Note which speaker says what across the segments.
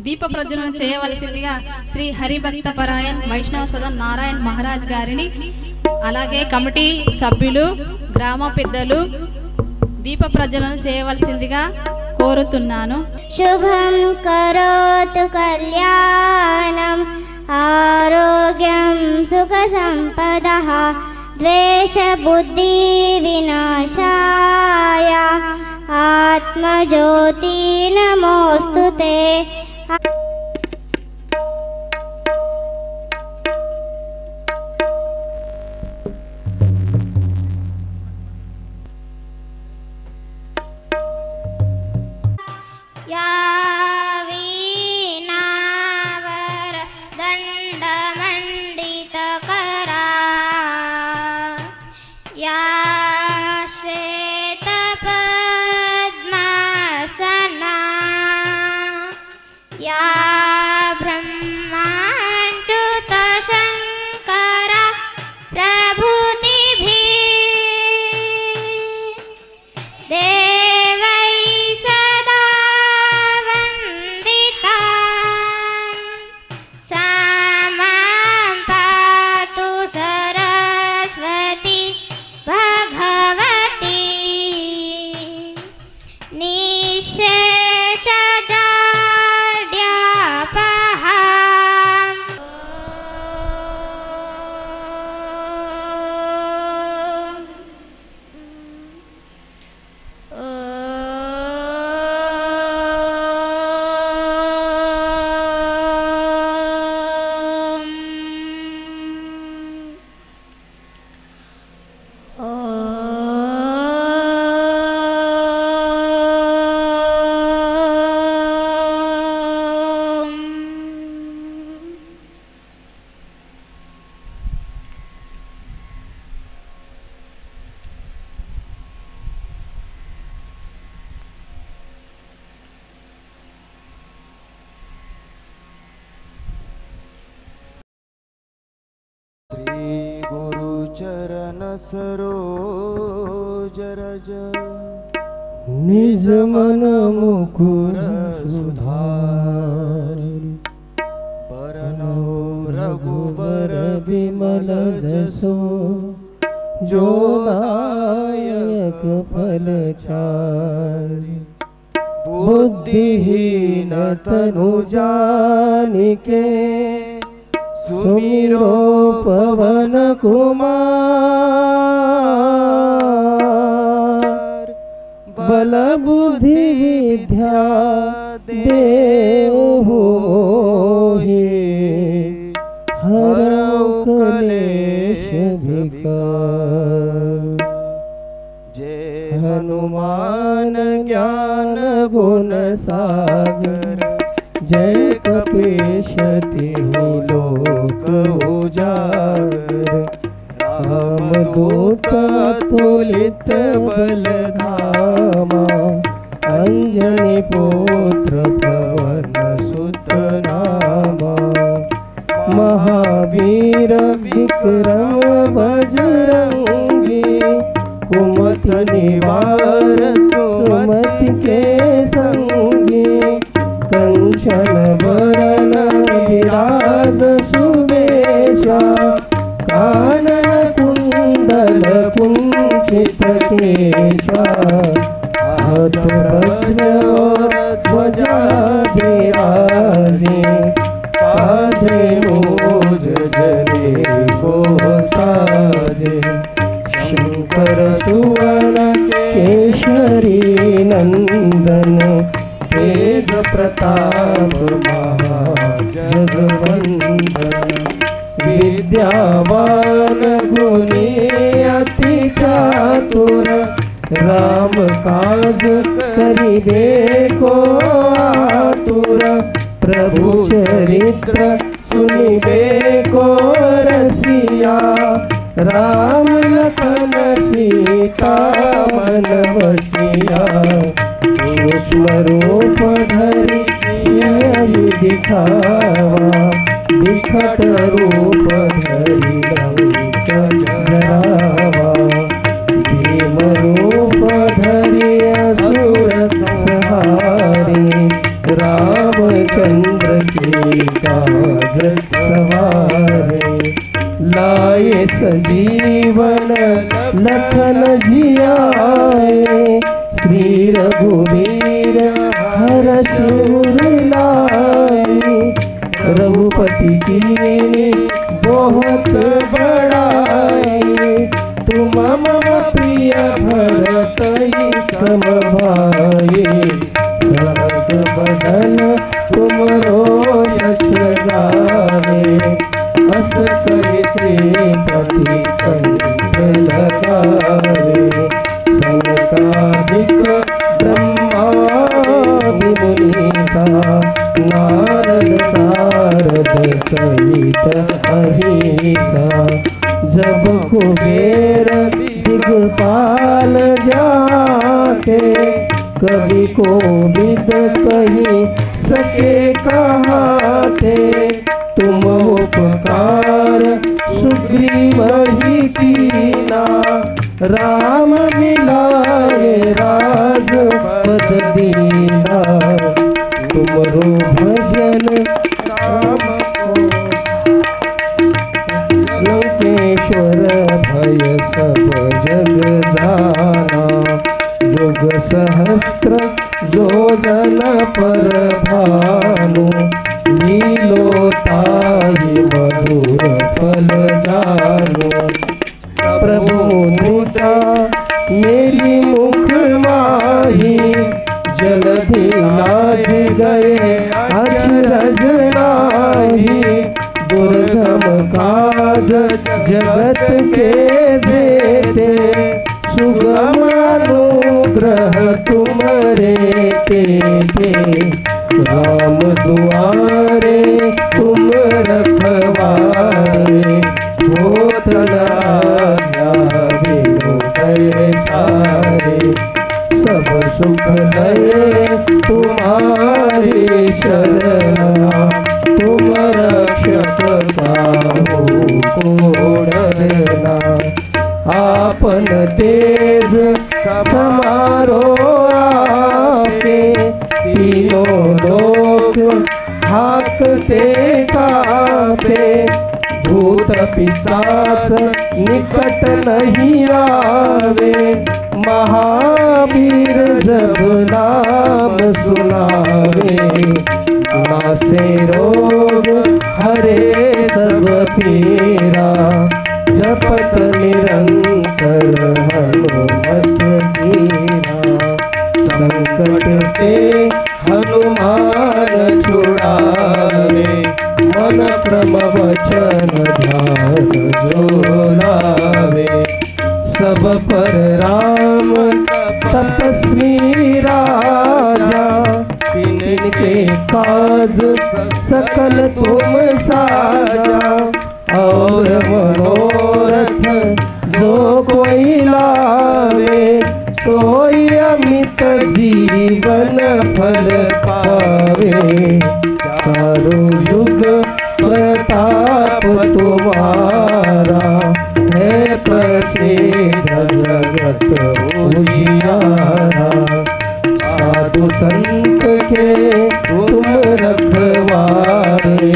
Speaker 1: దీప ప్రజ్వలన చేయవలసిందిగా శ్రీ హరిభక్త పరాయణ్ వైష్ణవ సదన్ నారాయణ్ మహారాజ్ గారిని అలాగే కమిటీ సభ్యులు గ్రామ పెద్దలు దీప ప్రజ్వలన చేయవలసిందిగా కోరుతున్నాను.
Speaker 2: శుభం కరోతు కళ్యాణం ఆరోగ్యం సుఖ సంపదః ద్వేష బుద్ధి వినాశాయ ఆత్మజ్యోతి నమోస్తుతే. या वीणावर दंडमंडितकरा या श्वेतपद्मासना या ब्रह्माच्युतशंकरा प्रभृतिभिः देवै सदा वन्दिता सा मां पातु सरस्वती भगवती निःशेषजाड्यापहा.
Speaker 3: श्री गुरु चरण सरोज रज निज मन मुकुर सुधारि बरनौ रघुबर विमल जसो जो दायक फल चारि बुद्धिहीन तनु जानिके सुमिरो पवन कुमार बल बुद्धि विद्या देहु मोहि हरौ क्लेश विकार. जय हनुमान ज्ञान गुण सागर जय कपीश तिहु लोक उजागर रामदूत अतुलित बल धामा अंजनी पुत्र पवन सुत नामा महावीर विक्रम बजरंगी कुमति निवार सुमति के संगी कंचन वरन विराज सुबेशा कानन कुंडल कुंचित केशा हाथ वज्र और ध्वजा विराजे कांधे मूज जनेऊ साजे शंकर सुवन केशरी नंदन तेज प्रताप महाजगवंदन विद्यावान गुणी अति चातुर राम काज करिबे को आतुर मंत्र सुनिबे को रसिया, राम लखन सीता मन बसिया। सूक्ष्म रूप धरि सियहि दिखावा, बिकट रूप धरि लंक जरावा। भीम रूप धरि असुर संहारी, रामचंद्र के काज सवारे। लाए सजीवन लखन जियाए, श्री रघुवीर हर्ष उर लाए। रघुपति की बहुत बड़ाई, तुम मम प्रिय भरत सम भाई। सहस बदन तुमरो यश गावे, अस करि श्रीपति कंठ लगावे। सनकादिक ब्रह्मादि मुनीसा, नारद सारद सहित अहिसा। जब कुबेर दिगपाल जाते, कवि को विद कही सके कहाते। तुम उपकार सुग्रीव ही कीना, राम मिलाए राजपद दीना। तुमरो भजन राम को, लंकेश्वर भय सब जग जाना। युग सहस्त्र जो जन पर भानु, लीलो ताहि मधुर फल जानु। प्रभु मुद्रा मेरी मुख माही, जलधि लाज गए अचरज नाही। दुर्गम काज जगत के जेते, सुगम अनुग्रह तुमरे तेते। राम दुआरे तुम रखवारे, होत न आज्ञा बिनु पैसारे। सब सुख लये तुम्हारी शरणा, तुम रक्षक काहू को डरना। आपन तेज समारो आपे, तीनों लोक हाकते कापे। भूत पिशाच निकट नहीं आवे, महावीर जब नाम सुनावे। नासे रोग हरे सब पीरा, जपत निरंतर हनुमत वीरा। संकट से हनुमान छुड़ावे, मन क्रम वचन ध्यान जो लावे। सब पर राम तपस्वी राजा, तिनके काज सकल तुम साजा। और मनोरथ जो कोई लावे, सोई अमित जीवन फल पावे। चारों युग प्रताप तुम्हारा, है प्रसिद्ध जगत उजियारा। साधु संत के तुम रखवारे,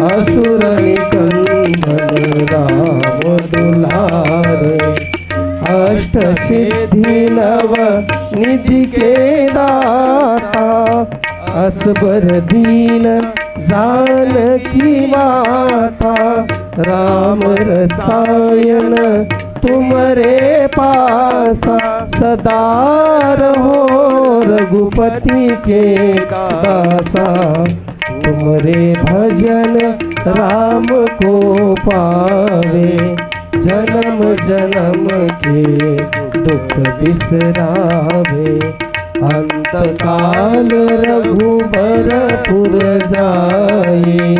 Speaker 3: असुर निकंदन राम दुलारे। अष्ट सिद्धि नव निधि के दाता, असबर दीन जानकी माता। राम रसायन तुमरे पासा, सदा रहो रघुपति के दासा। तुमरे भजन राम को पावे, जन्म जन्म के दुख बिसरावे। अंत काल रघुबरपुर जाए,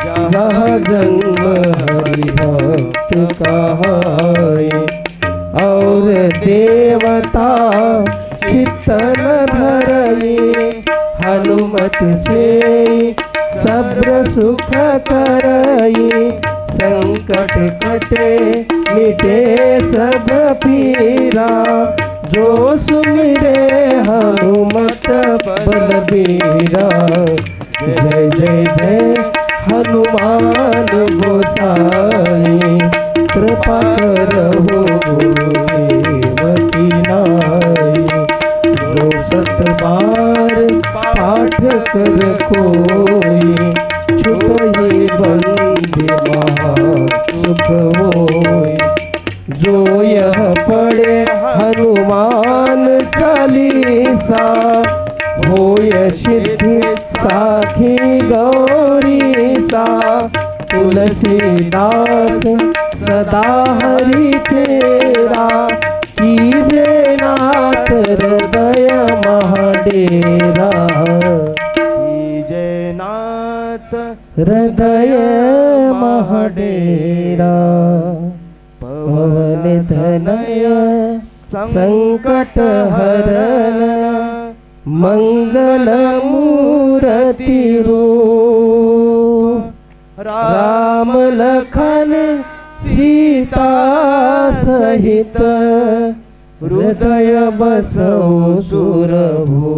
Speaker 3: जहाँ जन्म हरि भक्त कहाए। और देवता चित्तन धरई, हनुमत से सब्र सुख करई। संकट कटे मिटे सब पीरा, जो सुमिरे हनुमत बलबीरा। जय जय जय हनुमान गोसाई, कृपा करहु गुरुदेव की नाई। जो सत बार पाठ कर कोई, छुटहि बंदी महा सुख होय। जो यह पढ़े हनुमान चालीसा, होय सिद्धि साखी गौरीसा। तुलसीदास सदा हरि चेरा, कीजे नाथ हृदय महाडेरा। कीजे नाथ हृदय महाडेरा। पवन तनय संकट हरण, मंगल मूर्ति रूप। राम लखन सीता सहित, हृदय बसौ सुरभूप।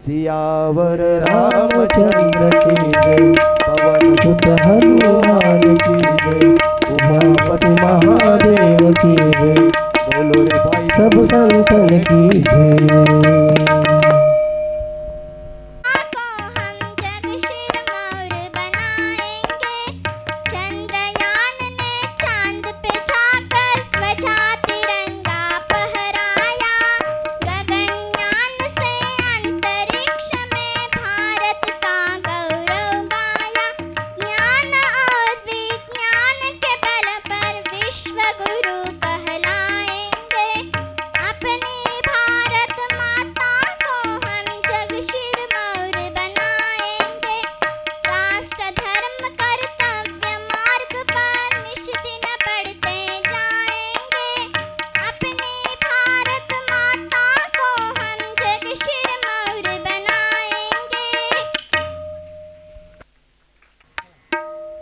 Speaker 3: सियावर रामचंद्र की जय, पवन सुत हनुमान की जय। उमापति महादेव की जय, बोलो रे भाई सब संतन की जय।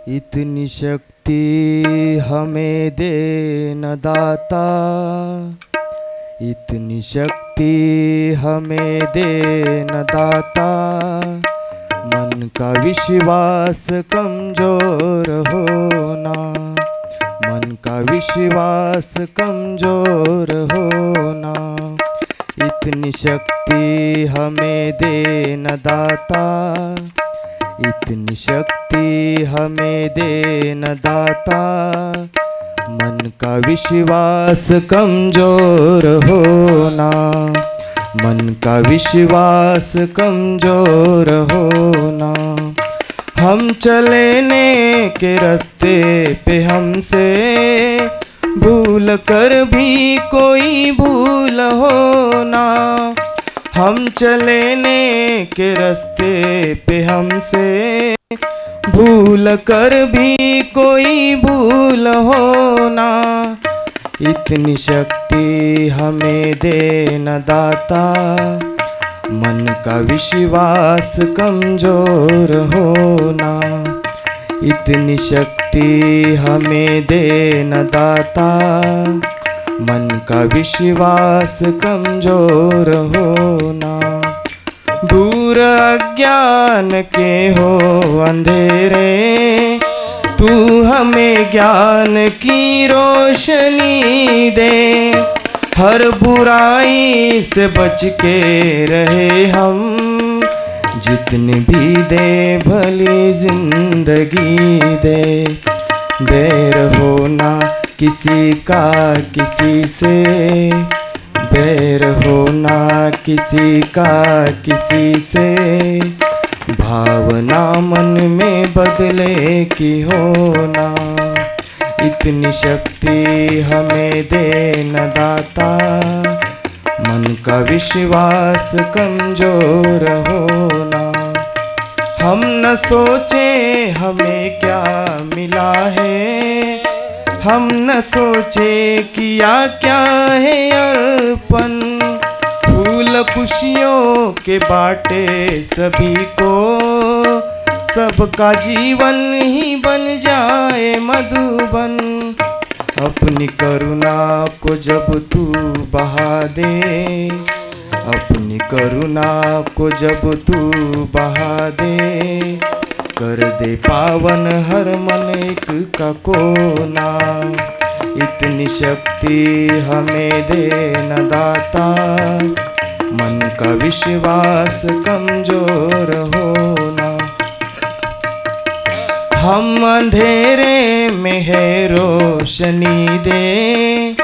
Speaker 4: इतनी शक्ति हमें दे न दाता, इतनी शक्ति हमें दे न दाता। मन का विश्वास कमजोर होना, मन का विश्वास कमजोर होना। इतनी शक्ति हमें दे न दाता, इतनी शक्ति हमें दे न दाता। मन का विश्वास कमजोर होना, मन का विश्वास कमजोर होना। हम चलने के रास्ते पे हमसे भूल कर भी कोई भूल होना। हम चलने के रास्ते पे हमसे भूल कर भी कोई भूल होना। इतनी शक्ति हमें दे न दाता, मन का विश्वास कमजोर होना। इतनी शक्ति हमें दे न दाता, मन का विश्वास कमजोर होना। दूर अज्ञान के हो अंधेरे, तू हमें ज्ञान की रोशनी दे। हर बुराई से बच के रहे हम, जितनी भी दे भली जिंदगी दे। बैर होना किसी का किसी से, बैर होना किसी का किसी से। भावना मन में बदले की होना। इतनी शक्ति हमें दे न दाता, मन का विश्वास कमजोर होना। हम न सोचे हमें क्या मिला है, हम न सोचे किया क्या है अर्पण। फूल खुशियों के बाटे सभी को, सबका जीवन ही बन जाए मधुबन। अपनी करुणा को जब तू बहा दे, अपनी करुणा को जब तू बहा दे, कर दे पावन हर मन एक का कोना। इतनी शक्ति हमें दे न दाता, मन का विश्वास कमजोर होना। हम अंधेरे में है रोशनी दे,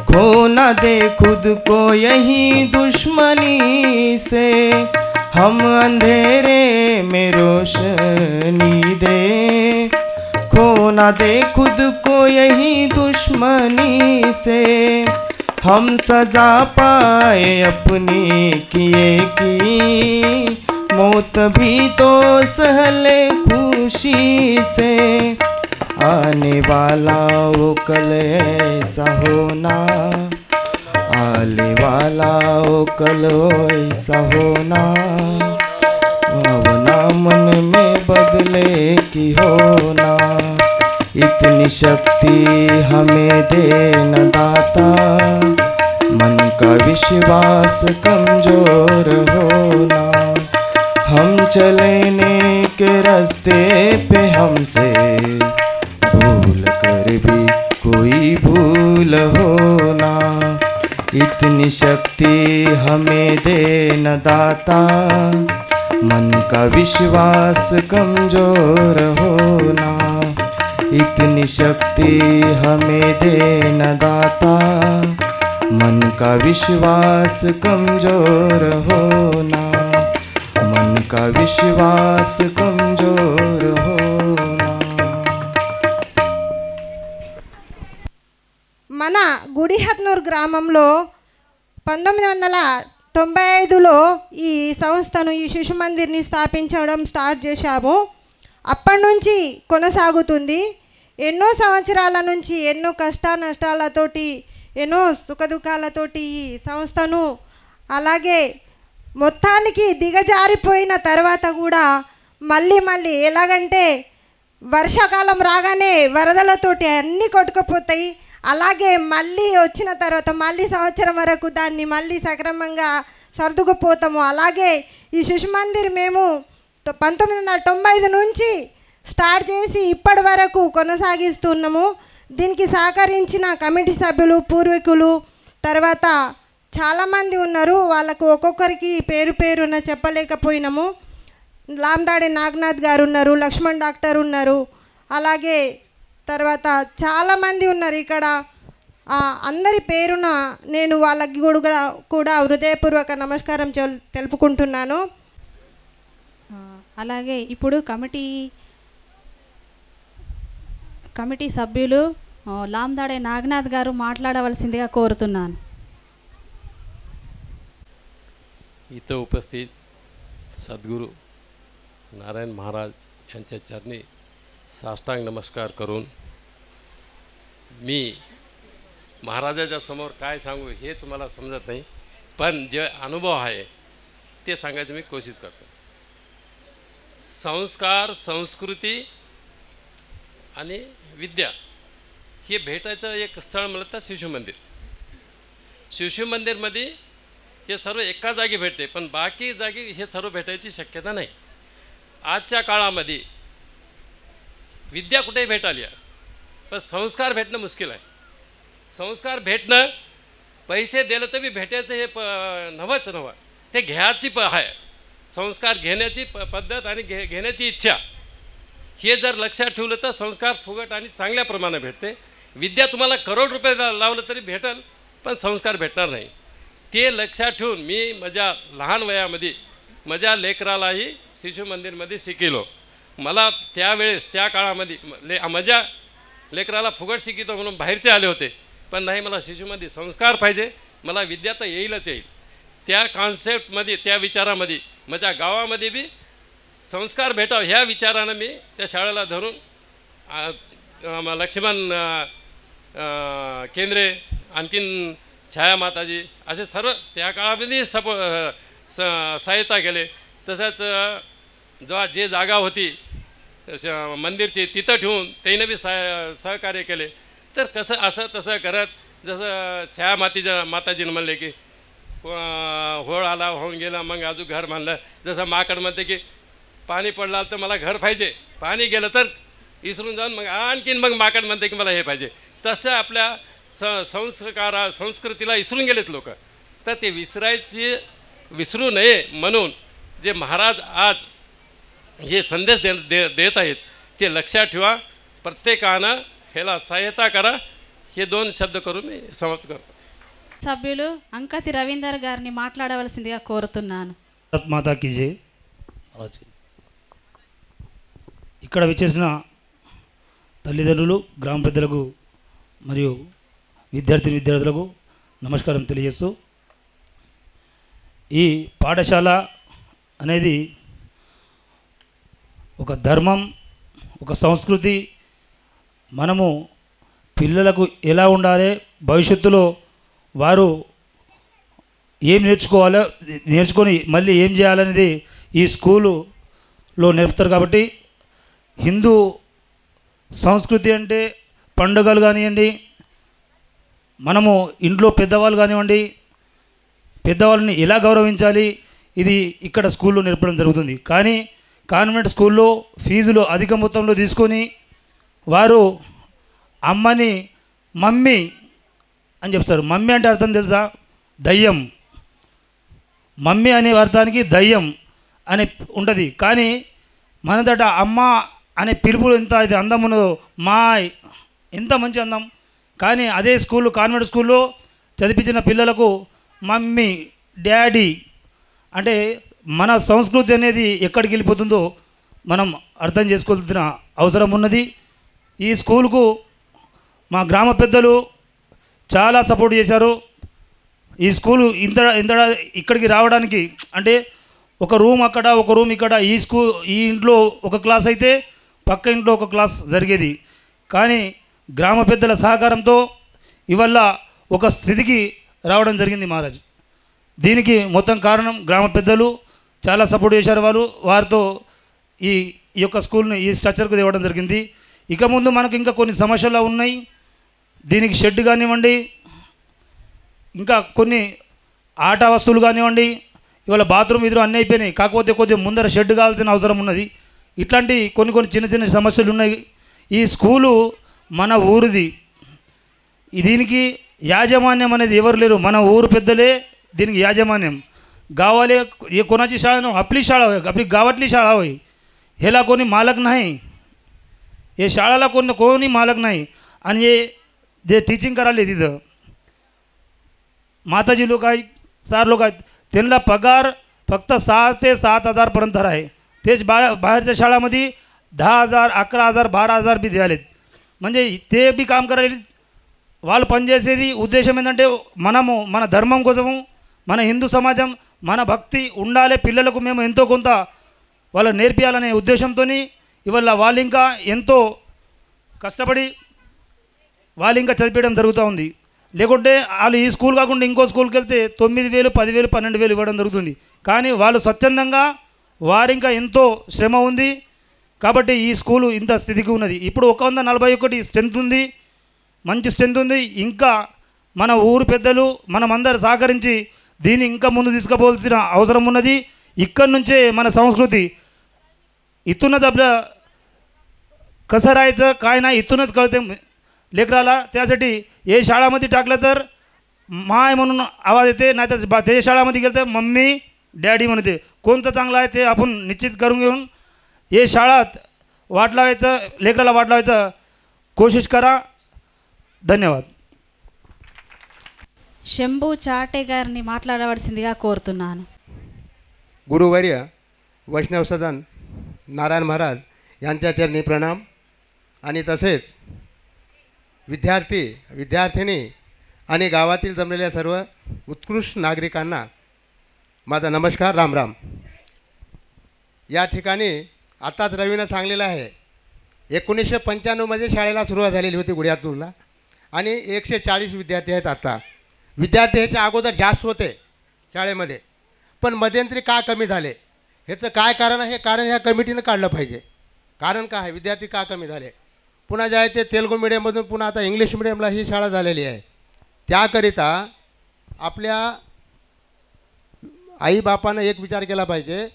Speaker 4: खो ना दे खुद को यही दुश्मनी से। हम अंधेरे में रोशनी दे, खो ना दे खुद को यही दुश्मनी से। हम सजा पाए अपनी किए की, मौत भी तो सहले खुशी से। आने वाला वो कल ऐसा होना, आने वाला वो कल ऐसा होना। भावना मन में बदले की होना, इतनी शक्ति हमें दे न दाता, मन का विश्वास कमजोर होना। हम चलने के रास्ते पे हमसे भूल कर भी कोई भूल होना, इतनी शक्ति हमें दे न दाता, मन का विश्वास कमजोर होना। इतनी शक्ति हमें दे न दाता, मन का विश्वास कमजोर होना, मन का विश्वास कमजोर होना।
Speaker 5: మన గుడిహత్నూర్ గ్రామంలో 1995లో ఈ సంస్థను, ఈ శిశు మందిర్ని స్థాపించడం స్టార్ట్ చేశాము. అప్పటి నుంచి కొనసాగుతుంది. ఎన్నో సంవత్సరాల నుంచి ఎన్నో కష్ట నష్టాలతోటి, ఎన్నో సుఖదుఖాలతోటి ఈ సంస్థను, అలాగే మొత్తానికి దిగజారిపోయిన తర్వాత కూడా మళ్ళీ ఎలాగంటే వర్షాకాలం రాగానే వరదలతోటి అన్నీ కొట్టుకుపోతాయి. అలాగే మళ్ళీ వచ్చిన తర్వాత మళ్ళీ సంవత్సరం వరకు దాన్ని మళ్ళీ సక్రమంగా సర్దుకుపోతాము. అలాగే ఈ శిశు మందిర్ మేము 1995 నుంచి స్టార్ట్ చేసి ఇప్పటి వరకు కొనసాగిస్తున్నాము. దీనికి సహకరించిన కమిటీ సభ్యులు, పూర్వీకులు, తర్వాత చాలామంది ఉన్నారు. వాళ్ళకు ఒక్కొక్కరికి పేరున చెప్పలేకపోయినాము. లాందాడే నాగనాథ్ గారు ఉన్నారు, లక్ష్మణ్ డాక్టర్ ఉన్నారు, అలాగే తర్వాత చాలామంది ఉన్నారు ఇక్కడ. అందరి పేరున నేను వాళ్ళకి కూడా హృదయపూర్వక నమస్కారం తెలుపుకుంటున్నాను.
Speaker 1: అలాగే ఇప్పుడు కమిటీ సభ్యులు లాందాడే నాగనాథ్ గారు మాట్లాడవలసిందిగా కోరుతున్నాను.
Speaker 6: इथं उपस्थित सद्गुरू नारायण महाराज यांच्या चरणी साष्टांग नमस्कार करून मी महाराजाच्या समोर काय सांगू हेच मला समजत नाही, पण जे अनुभव आहे ते सांगायची मी कोशिश करतो. संस्कार, संस्कृती आणि विद्या हे भेटायचं एक स्थळ म्हणलं तर शिशु मंदिर. शिशु मंदिरमध्ये हे सर्व एका जागी भेटते, पण बाकी जागी हे सर्व भेटायची शक्यता नाही. आजच्या काळामध्ये विद्या कुठेही भेटाली आहे, पण संस्कार भेटणं मुश्किल आहे. संस्कार भेटणं पैसे दिलं तर बी भेटायचं हे नवंच नवं, ते घ्यायची आहे. संस्कार घेण्याची पद्धत आणि घेण्याची इच्छा हे जर लक्षात ठेवलं तर संस्कार फुगट आणि चांगल्या प्रमाणात भेटते. विद्या तुम्हाला करोड रुपये लावलं तरी भेटेल, पण संस्कार भेटणार नाही. ते लक्षात ठेवून मी माझ्या लहान वयामध्ये माझ्या लेकरालाही शिशु मंदिरमध्ये शिकलो. मला त्यावेळेस त्या काळामध्ये माझ्या लेकराला फुगट शिकितो म्हणून बाहेरचे आले होते, पण नाही, मला शिशुमध्ये संस्कार पाहिजे, मला विद्या तर येईलच येईल. त्या कॉन्सेप्टमध्ये, त्या विचारामध्ये माझ्या गावामध्ये बी संस्कार भेटावं ह्या विचारानं मी त्या शाळेला धरून लक्ष्मण केंद्रे, आणखीन छाया माताजी असे सर्व त्या काळामध्ये सहायता केले. तसंच जेव्हा जे जागा होती मंदिरची तिथं ठेवून त्याने बी सहकार्य केले. तर कसं असं तसं करत जसं छाया माताजीनं म्हणले की होळ आला होऊन गेला मग अजून घर बांधलं. जसं माकड म्हणते की पाणी पडलं तर मला घर पाहिजे, पाणी गेलं तर इसरून जाऊन मग आणखीन मग माकड म्हणते की मला हे पाहिजे. तसं आपल्या संस्कृतीला विसरून गेलेत लोक. तर ते विसरू नये म्हणून जे महाराज आज हे संदेश देत आहेत ते लक्षात ठेवा. प्रत्येकानं ह्याला सहायता करा. हे 2 शब्द करून मी समाप्त करतो.
Speaker 1: సభ్యులు అంకతి రవీందర్ గారిని మాట్లాడవలసిందిగా కోరుతున్నాను.
Speaker 7: మాతా కీ జై. ఇక్కడ విచ్చేసిన తల్లిదండ్రులు, గ్రామ పెద్దలకు మరియు విద్యార్థులకు నమస్కారం తెలియజేస్తూ, ఈ పాఠశాల అనేది ఒక ధర్మం, ఒక సంస్కృతి. మనము పిల్లలకు ఎలా ఉండాలి, భవిష్యత్తులో వారు ఏం నేర్చుకొని మళ్ళీ ఏం చేయాలనేది ఈ స్కూలులో నేర్పుతారు. కాబట్టి హిందూ సంస్కృతి అంటే పండుగలు కానివ్వండి, మనము ఇంట్లో పెద్దవాళ్ళు కానివ్వండి, పెద్దవాళ్ళని ఎలా గౌరవించాలి ఇది ఇక్కడ స్కూల్లో నేర్పడం జరుగుతుంది. కానీ కాన్వెంట్ స్కూల్లో ఫీజులు అధిక మొత్తంలో తీసుకొని వారు అమ్మని మమ్మీ అని చెప్తారు. మమ్మీ అంటే అర్థం తెలుసా? దయ్యం. మమ్మీ అనే అర్థానికి దయ్యం అని ఉంటుంది. కానీ మనదట అమ్మ అనే పిలుపు ఎంత ఇది అందం ఉన్నదో, మాయ్ ఎంత మంచి అందం. కానీ అదే స్కూలు, కాన్వెంట్ స్కూల్లో చదివించిన పిల్లలకు మమ్మీ, డాడీ అంటే మన సంస్కృతి అనేది ఎక్కడికి వెళ్ళిపోతుందో మనం అర్థం చేసుకోవాల్సిన అవసరం ఉన్నది. ఈ స్కూల్కు మా గ్రామ పెద్దలు చాలా సపోర్ట్ చేశారు. ఈ స్కూలు ఇంత ఇక్కడికి రావడానికి అంటే ఒక రూమ్ అక్కడ, ఒక రూమ్ ఇక్కడ. ఈ ఇంట్లో ఒక క్లాస్ అయితే పక్క ఇంట్లో ఒక క్లాస్ జరిగేది. కానీ గ్రామ పెద్దల సహకారంతో ఇవల్ల ఒక స్థితికి రావడం జరిగింది మహారాజ్. దీనికి మొత్తం కారణం గ్రామ పెద్దలు చాలా సపోర్ట్ చేశారు. వారితో ఈ యొక్క స్కూల్ని ఈ స్ట్రక్చర్కు తేవడం జరిగింది. ఇక ముందు మనకు ఇంకా కొన్ని సమస్యలు ఉన్నాయి. దీనికి షెడ్ కానివ్వండి, ఇంకా కొన్ని ఆట వస్తువులు కానివ్వండి, ఇవాళ బాత్రూమ్ ఇద్దరు అన్నీ అయిపోయినాయి. కాకపోతే కొద్దిగా ముందర షెడ్ కావాల్సిన అవసరం ఉన్నది. ఇట్లాంటి కొన్ని చిన్న సమస్యలు ఉన్నాయి. ఈ స్కూలు మన ఊరిది. దీనికి యాజమాన్యం అనేది ఎవరు లేరు, మన ఊరు పెద్దలే దీనికి యాజమాన్యం. गावाले ये कोणाची शाळा नाही, आपली शाळा होय, आपली गावातली शाळा होय. ह्याला कोणी मालक नाही, हे शाळेला कोणी मालक नाही. आणि हे जे टीचिंग करायला तिथं माताजी लोक आहेत, 4 लोक आहेत, त्यांना पगार फक्त 6 ते 7,000पर्यंत आहे. तेच बाहेरच्या शाळामध्ये 10,000, 11,000, 12,000 बी द्यालेत. म्हणजे ते बी काम करायला వాళ్ళు పనిచేసేది ఉద్దేశం ఏంటంటే మనము మన ధర్మం కోసము, మన హిందూ సమాజం, మన భక్తి ఉండాలి, పిల్లలకు మేము ఎంతో కొంత వాళ్ళు నేర్పియాలనే ఉద్దేశంతో ఇవాళ వాళ్ళు ఇంకా ఎంతో కష్టపడి వాళ్ళు ఇంకా చదివించడం జరుగుతూ ఉంది. లేకుంటే వాళ్ళు ఈ స్కూల్ కాకుండా ఇంకో స్కూల్కి వెళ్తే 9,000, 10,000, 12,000 ఇవ్వడం జరుగుతుంది. కానీ వాళ్ళు స్వచ్ఛందంగా వారు ఇంకా ఎంతో శ్రమ ఉంది కాబట్టి ఈ స్కూలు ఇంత స్థితికి ఉన్నది. ఇప్పుడు 141 స్ట్రెంత్ ఉంది, మంచి స్ట్రెంత్ ఉంది. ఇంకా మన ఊరు పెద్దలు మనమందరూ సహకరించి దీన్ని ఇంకా ముందు తీసుకుపోవాల్సిన అవసరం ఉన్నది. इकडं నుంచే మన संस्कृती इथूनच आपलं कसं राहायचं काय नाही इथूनच कळते लेकराला. त्यासाठी हे शाळामध्ये टाकलं तर माय म्हणून आवाज येते, नाही तर ते शाळामध्ये गेलं तर मम्मी डॅडी म्हणते. कोणतं चांगलं आहे ते आपण निश्चित करून घेऊन हे शाळात वाट लावायचं, लेकराला वाट लावायचं कोशिश करा. धन्यवाद.
Speaker 1: శంభు చాటే గారిని మాట్లాడవలసిందిగా కోరుతున్నాను.
Speaker 8: गुरुवर्य वैष्णव सदन नारायण महाराज यांच्या चरणी प्रणाम. आणि तसेच विद्यार्थी विद्यार्थिनी आणि गावातील जमलेल्या सर्व उत्कृष्ट नागरिकांना माझा नमस्कार, राम राम. या ठिकाणी आताच रवीनं सांगलेलं आहे 1995मध्ये शाळेला सुरुवात झालेली होती गुढ्यातूरला आणि 140 विद्यार्थी आहेत. आता विद्यार्थी ह्याच्या अगोदर जास्त होते शाळेमध्ये, पण मध्यंतरी का कमी झाले ह्याचं काय कारण आहे? कारण ह्या कमिटीनं काढलं पाहिजे. कारण काय आहे, विद्यार्थी का कमी झाले? पुन्हा जे आहे ते तेलुगू मिडियममधून पुन्हा आता इंग्लिश मिडियमला ही शाळा झालेली आहे. त्याकरिता आपल्या आईबापानं एक विचार केला पाहिजे,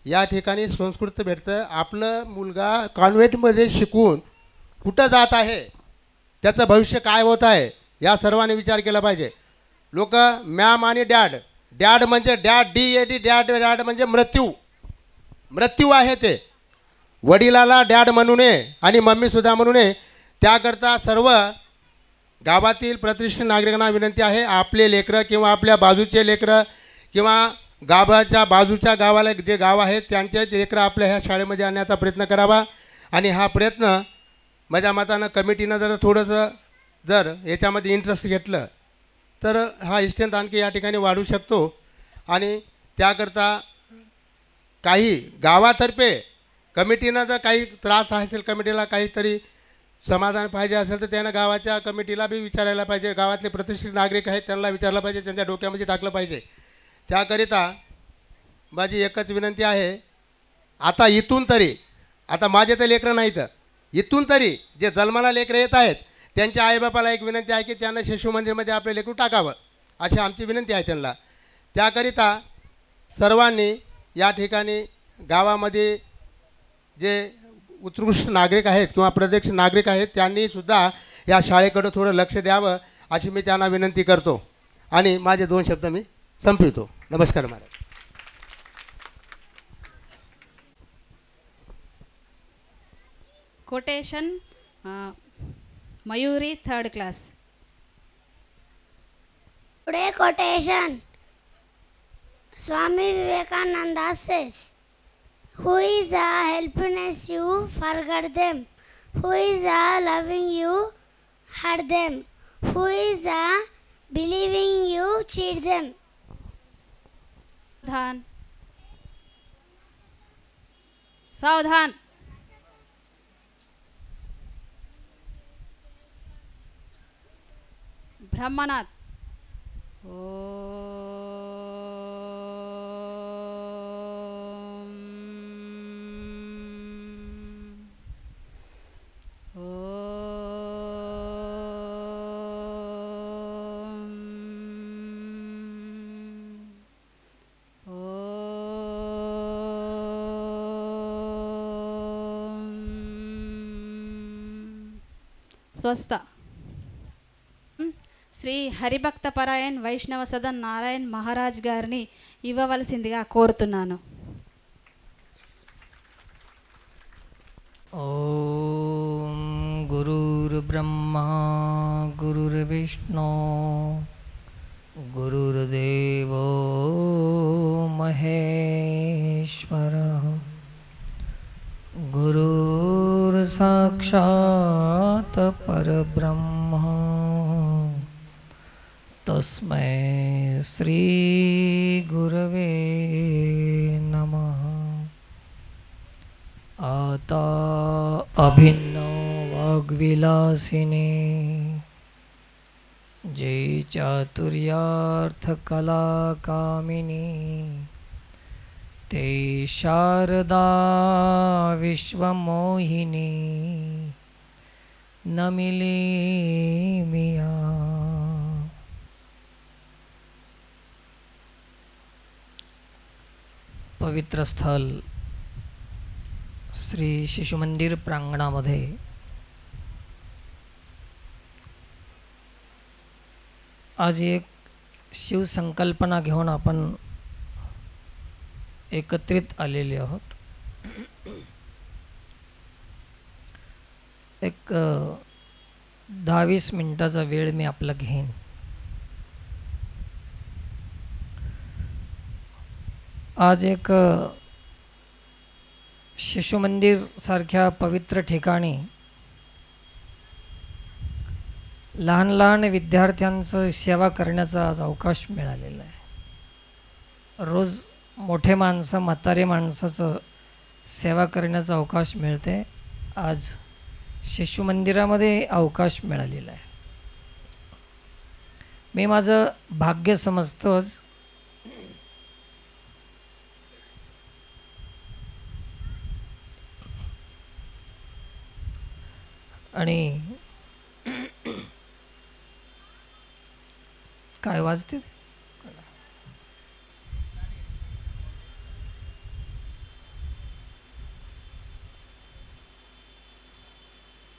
Speaker 8: या ठिकाणी संस्कृत भेटतं, आपलं मुलगा कॉन्व्हेंटमध्ये शिकून कुठं जात आहे, त्याचं भविष्य काय होत आहे, या सर्वांनी विचार केला पाहिजे. लोक मॅम आणि डॅड म्हणजे डॅड DAD डॅड म्हणजे मृत्यू आहे ते. वडिलाला डॅड म्हणू नये आणि मम्मीसुद्धा म्हणू नये. त्याकरता सर्व गावातील प्रतिष्ठित नागरिकांना विनंती आहे, आपले लेकरं किंवा आपल्या बाजूचे लेकरं किंवा गावाच्या बाजूच्या गावाला जे गाव आहेत त्यांचे लेकरं आपल्या ह्या शाळेमध्ये आणण्याचा प्रयत्न करावा. आणि हा प्रयत्न माझ्या मतानं कमिटीनं जर थोडंसं जर याच्यामध्ये इंटरेस्ट घेतलं तर हा स्ट्रेंथ आणखी या ठिकाणी वाढू शकतो. आणि त्याकरता काही गावातर्फे कमिटीनं जर काही त्रास असेल, कमिटीला काहीतरी समाधान पाहिजे असेल तर त्यानं गावाच्या कमिटीला बी विचारायला पाहिजे. गावातले प्रतिष्ठित नागरिक आहेत त्यांना विचारलं पाहिजे, त्यांच्या डोक्यामध्ये टाकलं पाहिजे. त्याकरिता माझी एकच विनंती आहे, आता इथून तरी, आता माझे तर लेकरं नाहीत, इथून तरी जे जन्माला लेकरं येत आहेत त्यांच्या आईबापाला एक विनंती आहे की त्यांना शिशु मंदिरमध्ये आपले लेकरू टाकावं, अशी आमची विनंती आहे त्यांना. त्याकरिता सर्वांनी या ठिकाणी गावामध्ये जे उत्कृष्ट नागरिक आहेत किंवा प्रत्यक्ष नागरिक आहेत त्यांनीसुद्धा या शाळेकडं थोडं लक्ष द्यावं अशी मी त्यांना विनंती करतो. आणि माझे 2 शब्द मी संपवितो. नमस्कार Maharaj.
Speaker 1: Quotation Mayuri 3rd class.
Speaker 2: Today quotation. Swami Vivekananda says, who is helping you, forget them. Who is loving you, hurt them. Who is believing you, cheat them.
Speaker 1: सावधान. ब्रह्मनाथ. స్వస్థ. శ్రీ హరిభక్తపరాయణ్ వైష్ణవ సదన్ నారాయణ్ మహారాజ్ గారిని ఇవ్వవలసిందిగా కోరుతున్నాను.
Speaker 9: ఓం గురుర్బ్రహ్మా గురుర్విష్ణు గురుర్దేవో మహేశ్వరః गुरुर्साक्षात् परब्रह्म तस्मै श्री गुरवे नमः. आता अभिनव वाग्विलासिने जय चातुर्यार्थ कला कामिनी ते शारदा विश्वमोहिनी नमिले मिया. पवित्र स्थल श्री शिशुमंदिर प्रांगणामध्ये आज एक शिवसंकल्पना घेऊन आपण एकत्रित आलेले आहोत. एक 10-20 मिनिटाचा वेळ मी आपला घेईन. आज एक शिशुमंदिर सारख्या पवित्र ठिकाणी लहान लहान विद्यार्थ्यांचं सेवा करण्याचा आज अवकाश मिळालेला आहे. रोज मोठे माणसं म्हातारे माणसाचं सेवा करण्याचा अवकाश मिळते. आज शिशु मंदिरामध्ये अवकाश मिळालेला आहे. मी माझं भाग्य समजतोच. आणि काय वाजते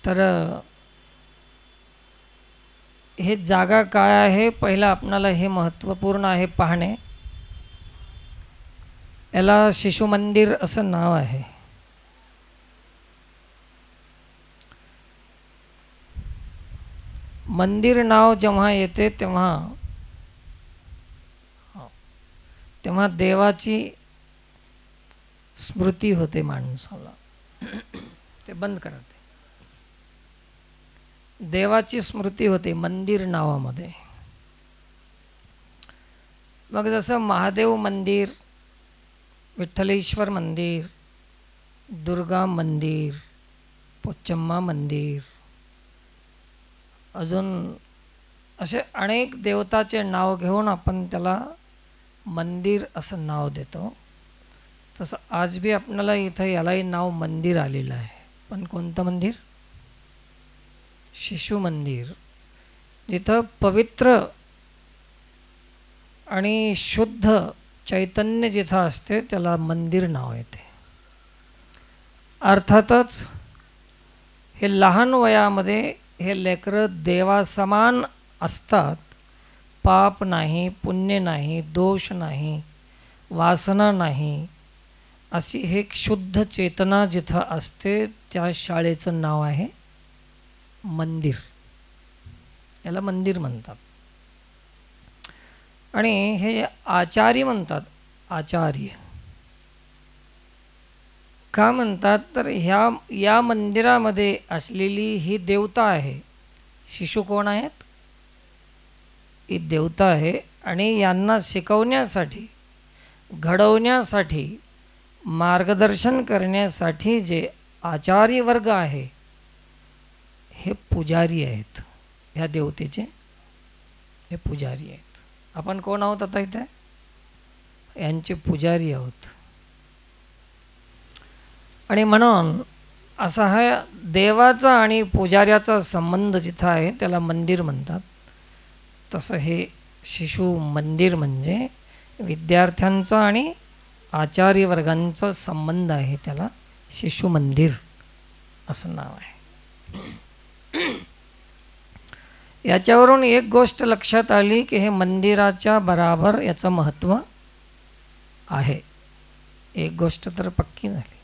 Speaker 9: तर हे जागा काय आहे पहिलं आपणाला हे महत्त्वपूर्ण आहे पाहणे. याला शिशु मंदिर असं नाव आहे. मंदिर नाव जेव्हा येते तेव्हा देवाची स्मृती होते माणसाला. ते बंद करा. देवाची स्मृती होते मंदिर नावामध्ये. मग जसं महादेव मंदिर, विठ्ठलेश्वर मंदिर, दुर्गा मंदिर, पोचम्मा मंदिर, अजून असे अनेक देवताचे नाव घेऊन आपण त्याला मंदिर असं नाव देतो. तसं आज बी आपल्याला इथं यालाही नाव मंदिर आलेलं आहे. पण कोणतं मंदिर? शिशु मंदिर. जिथं पवित्र आणि शुद्ध चैतन्य जिथं असते त्याला मंदिर नाव येते. अर्थातच हे लहान वयामध्ये हे लेकरं देवासमान असतात. पाप नाही, पुण्य नाही, दोष नाही, वासना नाही, अशी हे शुद्ध चेतना जिथं असते त्या शाळेचं नाव आहे मंदिर. याला मंदिर म्हणतात. आणि हे आचार्य म्हणतात. आचार्य का म्हणतात तर या मंदिरामध्ये असलेली ही देवता आहे. शिशु कोण आहेत? ही देवता आहे. आणि यांना शिकवण्यासाठी, घडवण्यासाठी, मार्गदर्शन करण्यासाठी जे आचार्य वर्ग आहे हे पुजारी आहेत. ह्या देवतेचे हे पुजारी आहेत. आपण कोण आहोत आता इथे? यांचे पुजारी आहोत. आणि म्हणून असा हा देवाचा आणि पुजाऱ्याचा संबंध जिथं आहे त्याला मंदिर म्हणतात. तसं हे शिशु मंदिर म्हणजे विद्यार्थ्यांचा आणि आचार्य वर्गांचा संबंध आहे. त्याला शिशु मंदिर असं नाव आहे. याच्यावरून एक गोष्ट लक्षात आली की हे मंदिराच्या बराबर याचं महत्त्व आहे. एक गोष्ट तर पक्की झाली.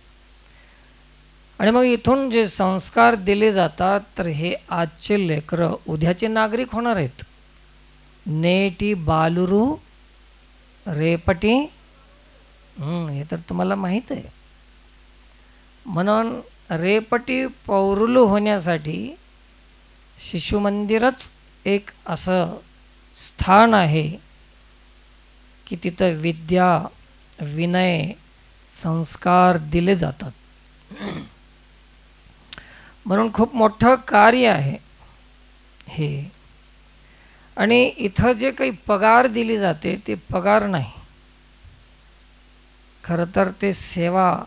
Speaker 9: आणि मग इथून जे संस्कार दिले जातात तर हे आजचे लेकरं उद्याचे नागरिक होणार आहेत. नेटी बालुरू रेपटी हे तर तुम्हाला माहीत आहे. म्हणून रेपटी पौरुलू होण्यासाठी शिशु मंदिरच एक असं स्थान आहे की तिथं विद्या, विनय, संस्कार दिले जातात. म्हणून खूप मोठं कार्य आहे हे. आणि इथं जे काही पगार दिली जाते ते पगार नाही, खरं तर ते सेवा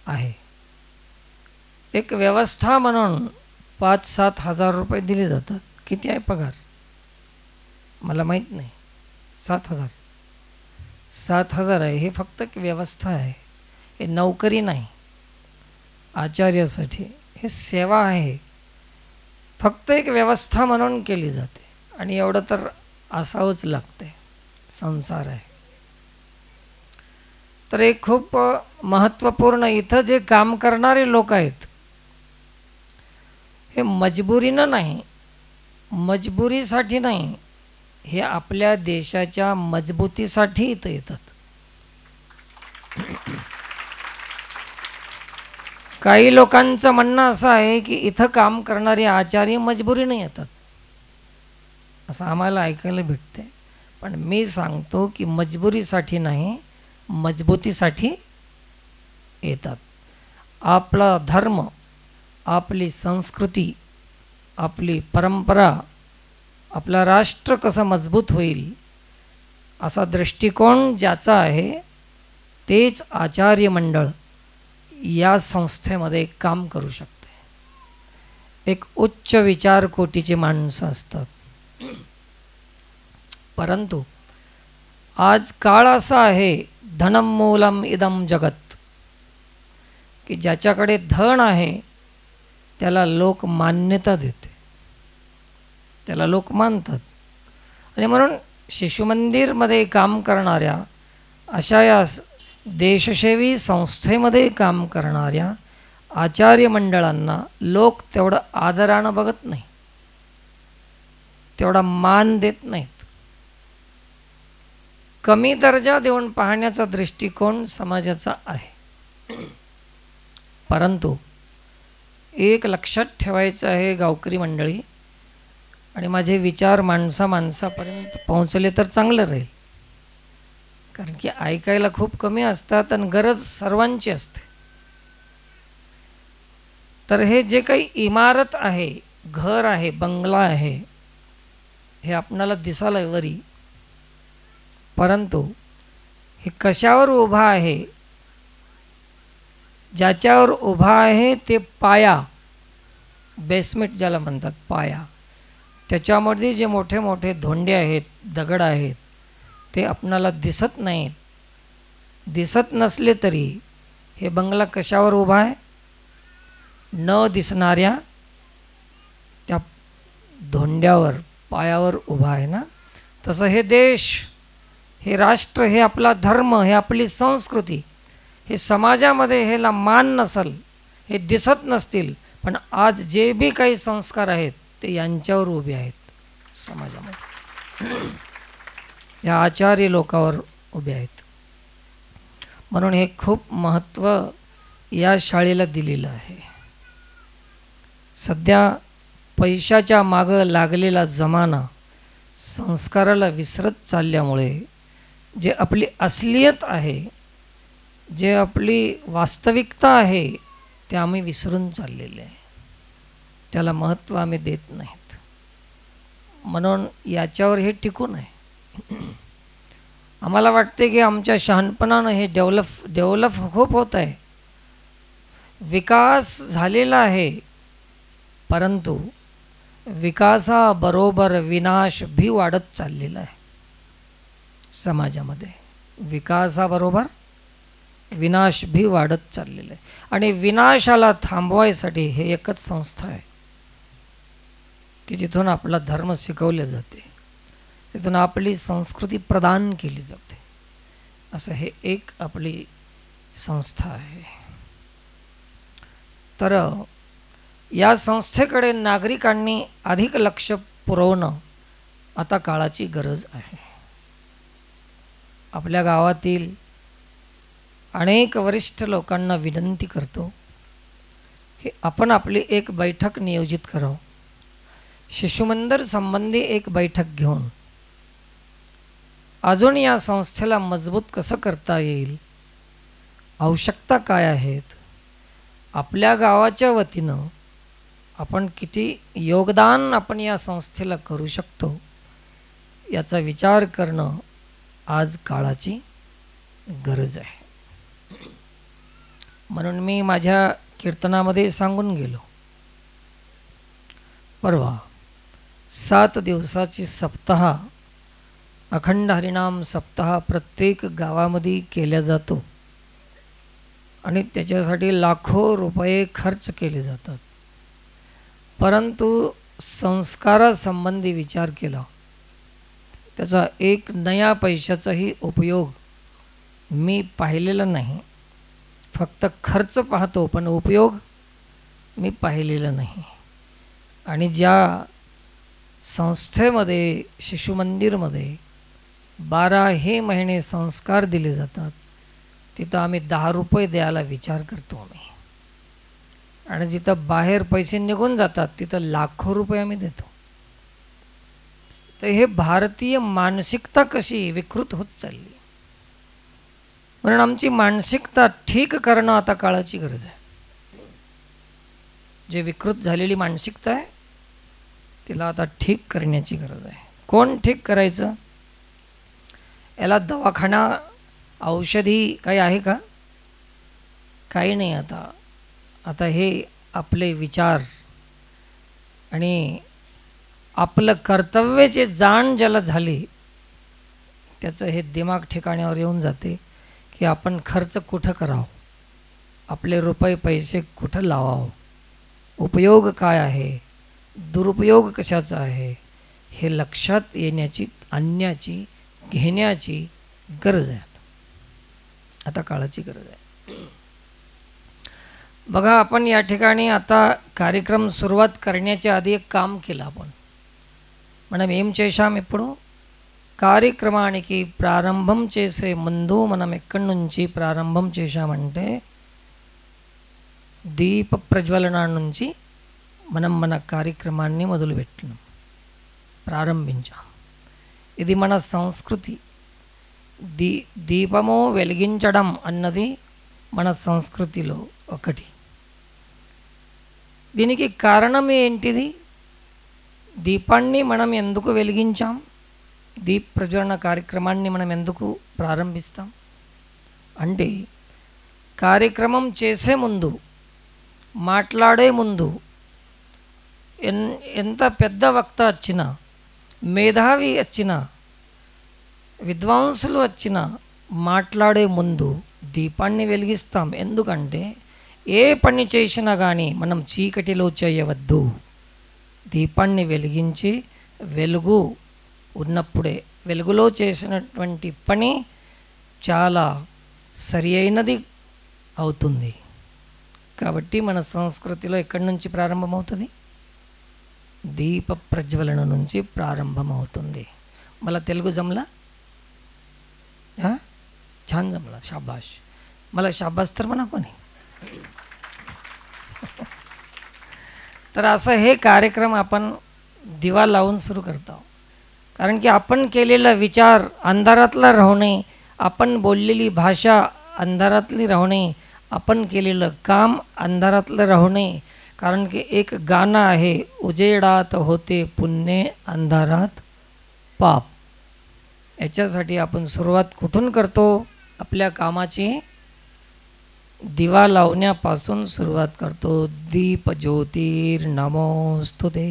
Speaker 9: आहे. एक व्यवस्था म्हणून 5-7 हजार रुपये दिले जातात. किती आहे पगार मला माहीत नाही. 7,000 आहे. हे फक्त एक व्यवस्था आहे. हे नोकरी नाही. आचार्यासाठी हे सेवा आहे. फक्त एक व्यवस्था म्हणून केली जाते. आणि एवढं तर असावंच लागते. संसार आहे. तर हे खूप महत्त्वपूर्ण. इथं जे काम करणारे लोक आहेत हे मजबुरीनं नाही, मजबुरीसाठी नाही, हे आपल्या देशाच्या मजबूतीसाठी इथं येतात. काही लोकांचं म्हणणं असं आहे की इथं काम करणारे आचार्य मजबुरीनं येतात. असं आम्हाला ऐकायला भेटते. पण मी सांगतो की मजबुरीसाठी नाही, मजबूतीसाठी येतात. आपला धर्म, आपली संस्कृती, आपली परंपरा, आपला राष्ट्र कसं मजबूत होईल असा दृष्टिकोन ज्याचा आहे तेच आचार्य मंडळ या संस्थेमध्ये काम करू शकते. एक उच्च विचार कोटीची माणसं असतात. परंतु आज काळ असा आहे, धनम मूलम इदम जगत, की ज्याच्याकडे धन आहे त्याला लोक मान्यता देते, त्याला लोक मानतात. आणि म्हणून शिशुमंदिरमध्ये काम करणाऱ्या अशा या देशसेवी संस्थेमध्ये काम करणाऱ्या आचार्य मंडळांना लोक तेवढं आदरानं बघत नाही, तेवढा मान देत नाहीत. कमी दर्जा देऊन पाहण्याचा दृष्टिकोन समाजाचा आहे. परंतु एक लक्षात ठेवायचं आहे गावकरी मंडळी, आणि माझे विचार माणसापर्यंत पोहोचले तर चांगलं राहील, कारण की ऐकायला खूप कमी असतात आणि गरज सर्वांची असते. तर हे जे काही इमारत आहे, घर आहे, बंगला आहे, हे आपणाला दिसायला वरी, परंतु हे कशावर उभा आहे? ज्याच्यावर उभा आहे ते पाया, बेसमेंट ज्याला म्हणतात, पाया. त्याच्यामध्ये जे मोठे मोठे धोंडे आहेत, दगड आहेत, ते आपणाला दिसत नाहीत. दिसत नसले तरी हे बंगला कशावर उभा आहे? न दिसणाऱ्या त्या धोंड्यावर, पायावर उभा आहे ना. तसं हे देश, हे राष्ट्र, हे आपला धर्म, हे आपली संस्कृती, हे समाजामध्ये ह्याला मान नसल, हे दिसत नसतील, पण आज जे बी काही संस्कार आहेत ते यांच्यावर उभे आहेत समाजामध्ये, या आचार्य लोकावर उभे आहेत. म्हणून हे खूप महत्त्व या शाळेला दिलेलं आहे. सध्या पैशाच्या मागं लागलेला जमाना संस्काराला विसरत चालल्यामुळे जे आपली असलियत आहे, जे आपली वास्तविकता आहे, ते आम्ही विसरून चाललेले आहे. त्याला महत्त्व आम्ही देत नाहीत. म्हणून याच्यावर हे टिकून आहे. आम्हाला वाटते की आमच्या शहाणपणानं हे डेव्हलप खूप होत आहे, विकास झालेला आहे, परंतु विकासाबरोबर विनाश भी वाढत चाललेला आहे समाजामध्ये. विकासाबरोबर विनाश भी वाढत चाललेला आहे. आणि विनाशाला थांबवायसाठी हे एकच संस्था आहे की जिथून आपला धर्म शिकवले जाते, तिथून आपली संस्कृती प्रदान केली जाते. असं हे एक आपली संस्था आहे. तर या संस्थेकडे नागरिकांनी अधिक लक्ष पुरवणं आता काळाची गरज आहे. आपल्या गावातील अनेक वरिष्ठ लोकांना विनंती करतो की आपण आपली एक बैठक नियोजित करावं. शिशुमंदिर संबंधी एक बैठक घेऊन अजून या संस्थेला मजबूत कसं करता येईल, आवश्यकता काय आहेत, आपल्या गावाच्या वतीनं आपण किती योगदान आपण या संस्थेला करू शकतो, याचा विचार करणं आज काळाची गरज आहे. म्हणून मी माझ्या कीर्तनामध्ये सांगून गेलो, परवा 7 दिवसाची सप्ताह, अखंड हरिनाम सप्ताह प्रत्येक गावामध्ये केला जातो आणि त्याच्यासाठी लाखो रुपये खर्च केले जातात. परंतु संस्कारासंबंधी विचार केला, त्याचा एक नया पैशाचाही उपयोग मी पाहिलेला नाही. फक्त खर्च पाहतो, पण उपयोग मी पाहिलेला नाही. आणि ज्या संस्थेमध्ये, शिशुमंदिरमध्ये 12 महिने संस्कार दिले जातात, तिथं आम्ही 10 रुपये द्यायला विचार करतो आम्ही. आणि जिथं बाहेर पैसे निघून जातात तिथं लाखो रुपये आम्ही देतो. तर हे भारतीय मानसिकता कशी विकृत होत चालली. म्हणून आमची मानसिकता ठीक करणं आता काळाची गरज आहे. जे विकृत झालेली मानसिकता आहे तिला आता ठीक करण्याची गरज आहे. कोण ठीक करायचं? याला दवाखाना औषधी काही आहे का? काही नाही. आता हे आपले विचार आणि आपलं कर्तव्याची जाण ज्याला झाली त्याचं हे दिमाग ठिकाण्यावर येऊन जाते की आपण खर्च कुठं करावं, आपले रुपये पैसे कुठं लावावं, उपयोग काय आहे, दुरुपयोग कशाचा आहे, हे लक्षात येण्याची, आणण्याची, घेण्याची गरज आहे. आता काळाची गरज आहे. बघा, आपण या ठिकाणी आता कार्यक्रम सुरुवात करण्याच्या आधी एक काम केलं आपण. మనం ఏం చేశాం? ఇప్పుడు కార్యక్రమానికి ప్రారంభం చేసే ముందు మనం ఎక్కడి నుంచి ప్రారంభం చేశామంటే దీప ప్రజ్వలన నుంచి మనం మన కార్యక్రమాన్ని మొదలుపెట్టినాం, ప్రారంభించాం. ఇది మన సంస్కృతి. దీపము వెలిగించడం అన్నది మన సంస్కృతిలో ఒకటి. దీనికి కారణం ఏంటిది? దీపాన్ని మనం ఎందుకు వెలిగించాం? దీప ప్రజ్వలన కార్యక్రమాన్ని మనం ఎందుకు ప్రారంభిస్తాం అంటే, కార్యక్రమం చేసే ముందు, మాట్లాడే ముందు ఎంత పెద్ద వక్త వచ్చినా, మేధావి వచ్చినా, విద్వాంసులు వచ్చినా మాట్లాడే ముందు దీపాన్ని వెలిగిస్తాం. ఎందుకంటే ఏ పని చేసినా కానీ మనం చీకటిలో చేయవద్దు. దీపాన్ని వెలిగించి వెలుగు ఉన్నప్పుడే, వెలుగులో చేసినటువంటి పని చాలా సరి అయినది అవుతుంది. కాబట్టి మన సంస్కృతిలో ఎక్కడి నుంచి ప్రారంభమవుతుంది? దీప ప్రజ్వలన నుంచి ప్రారంభమవుతుంది. मला तेलुगू जमला? हां, छान जमला, शाबाश. मला शाबास तर म्हणा कोणी. तर असं हे कार्यक्रम आपण दिवा लावून सुरू करतो. कारण की आपण केलेला विचार अंधारातला राहणे, आपण बोललेली भाषा अंधारातली राहणे, आपण केलेलं काम अंधारातलं राहणे. कारण की एक गाणं आहे, उजेडात होते पुण्य, अंधारात पाप. याच्यासाठी आपण सुरुवात कुठून करतो? आपल्या कामाची दिवा लावण्यापासून सुरुवात करतो. दीप ज्योतिर नमोस्तुते,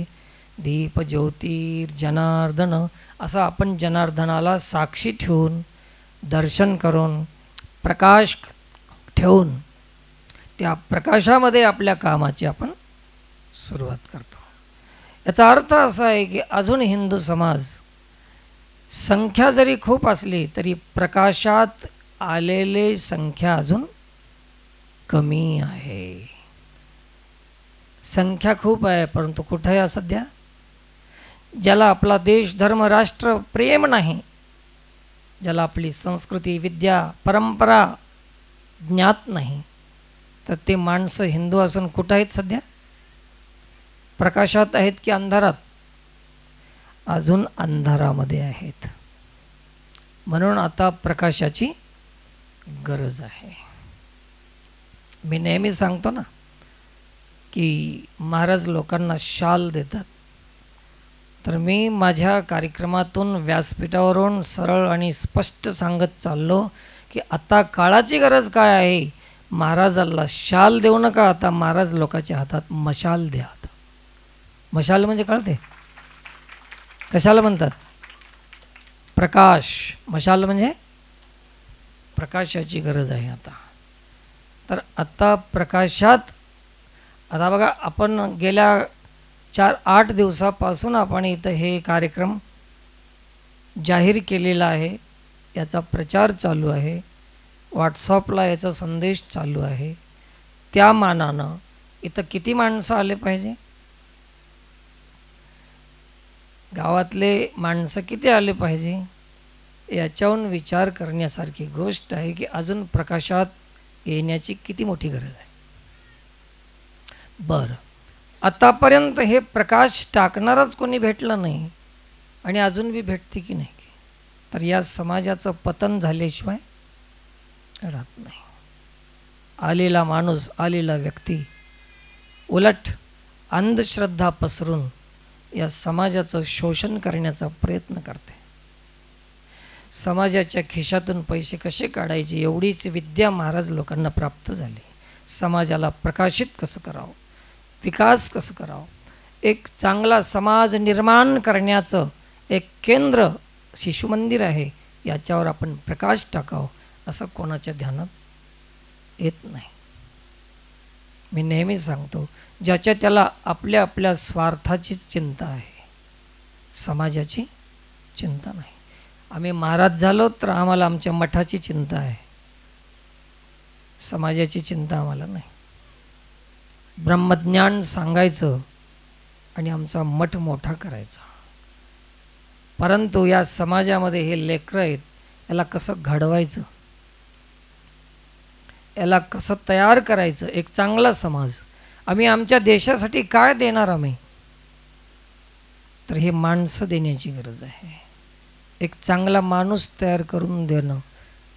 Speaker 9: दीप ज्योतिर जनार्दन, असं आपण जनार्दनाला साक्षी ठेवून, दर्शन करून, प्रकाश ठेवून त्या प्रकाशामध्ये आपल्या कामाची आपण सुरुवात करतो. याचा अर्थ असा आहे की अजून हिंदू समाज संख्या जरी खूप असली तरी प्रकाशात आलेले संख्या अजून कमी आहे. संख्या खूप आहे परंतु कुठे आहे सध्या? ज्याला आपला देश, धर्म, राष्ट्र प्रेम नाही, ज्याला आपली संस्कृती, विद्या, परंपरा ज्ञात नाही, तर ते माणसं हिंदू असून कुठं आहेत सध्या? प्रकाशात आहेत की अंधारात? अजून अंधारामध्ये आहेत. म्हणून आता प्रकाशाची गरज आहे. मी नेहमी सांगतो ना की महाराज लोकांना शाल देतात. तर मी माझ्या कार्यक्रमातून व्यासपीठावरून सरळ आणि स्पष्ट सांगत चाललो की आता काळाची गरज काय आहे? महाराजाला शाल देऊ नका, आता महाराज लोकांच्या हातात मशाल द्या. आता मशाल म्हणजे कळते कशाला म्हणतात? प्रकाश. मशाल म्हणजे प्रकाशाची गरज आहे आता. तर आता प्रकाशात, आता बघा, आपण गेल्या 4-8 दिवसापासून आपण इथं हे कार्यक्रम जाहीर केलेला आहे. याचा प्रचार चालू आहे, व्हॉट्सअपला याचा संदेश चालू आहे. त्या मानानं इथं किती माणसं आले पाहिजे? गावातले माणसं किती आले पाहिजे? याच्याहून विचार करण्यासारखी गोष्ट आहे की अजून प्रकाशात येण्याची किती मोठी गरज आहे. बरं, आतापर्यंत हे प्रकाश टाकणारच कोणी भेटलं नाही. आणि अजून बी भेटते की नाही की. तर या समाजाचं पतन झाल्याशिवाय राहत नाही. आलेला माणूस, आलेला व्यक्ती उलट अंधश्रद्धा पसरून या समाजाचं शोषण करण्याचा प्रयत्न करते. समाजाच्या खिशातून पैसे कसे काढायचे एवढीच विद्या महाराज लोकांना प्राप्त झाली. समाजाला प्रकाशित कसं करावं, विकास कसं करावं, एक चांगला समाज निर्माण करण्याचं एक केंद्र शिशुमंदिर आहे, याच्यावर आपण प्रकाश टाकावं असं कोणाच्या ध्यानात येत नाही. मी नेहमी सांगतो, ज्याच्या त्याला आपल्या आपल्या स्वार्थाचीच चिंता आहे, समाजाची चिंता नाही. आम्ही महाराज झालो तर आम्हाला आमच्या मठाची चिंता आहे, समाजाची चिंता आम्हाला नाही. ब्रह्मज्ञान सांगायचं आणि आमचा मठ मोठा करायचा. परंतु या समाजामध्ये हे लेकरं आहेत, याला कसं घडवायचं, याला कसं तयार करायचं, एक चांगला समाज. आम्ही आमच्या देशासाठी काय देणार आम्ही, तर हे माणसं देण्याची गरज आहे. एक चांगला माणूस तयार करून देणं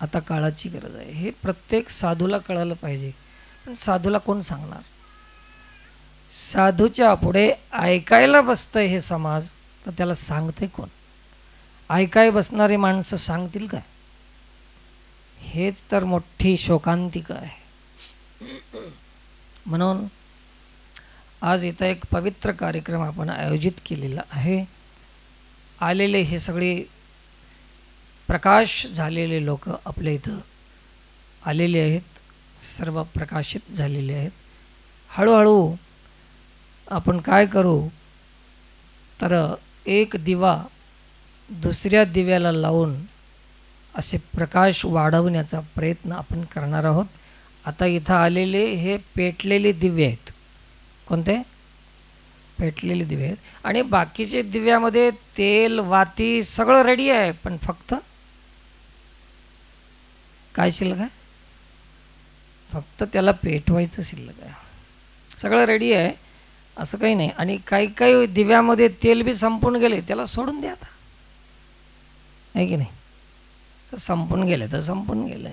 Speaker 9: आता काळाची गरज आहे. हे प्रत्येक साधूला कळालं पाहिजे. पण साधूला कोण सांगणार? साधूच्या पुढे ऐकायला बसतंय हे समाज, तर त्याला सांगते कोण? ऐकाय बसणारी माणसं सांगतील काय? हेच तर मोठी शोकांतिका आहे. म्हणून आज इथं एक पवित्र कार्यक्रम आपण आयोजित केलेला आहे. आलेले हे सगळे प्रकाश झालेले लोक आपल्या इथं आलेले आहेत, सर्व प्रकाशित झालेले आहेत. हळूहळू आपण काय करू, तर एक दिवा दुसऱ्या दिव्याला लावून असे प्रकाश वाढवण्याचा प्रयत्न आपण करणार आहोत. आता इथं आलेले हे पेटलेले दिवे आहेत. कोणते? पेटलेले दिवे आहेत. आणि बाकीचे दिव्यामध्ये तेल, वाती सगळं रेडी आहे, पण फक्त काय शिल्लक आहे? फक्त त्याला पेटवायचं शिल्लक आहे. सगळं रेडी आहे, असं काही नाही. आणि काही काही दिव्यामध्ये तेल बी संपून गेले, त्याला सोडून द्या आता, आहे की नाही? तर संपून गेले तर संपून गेले.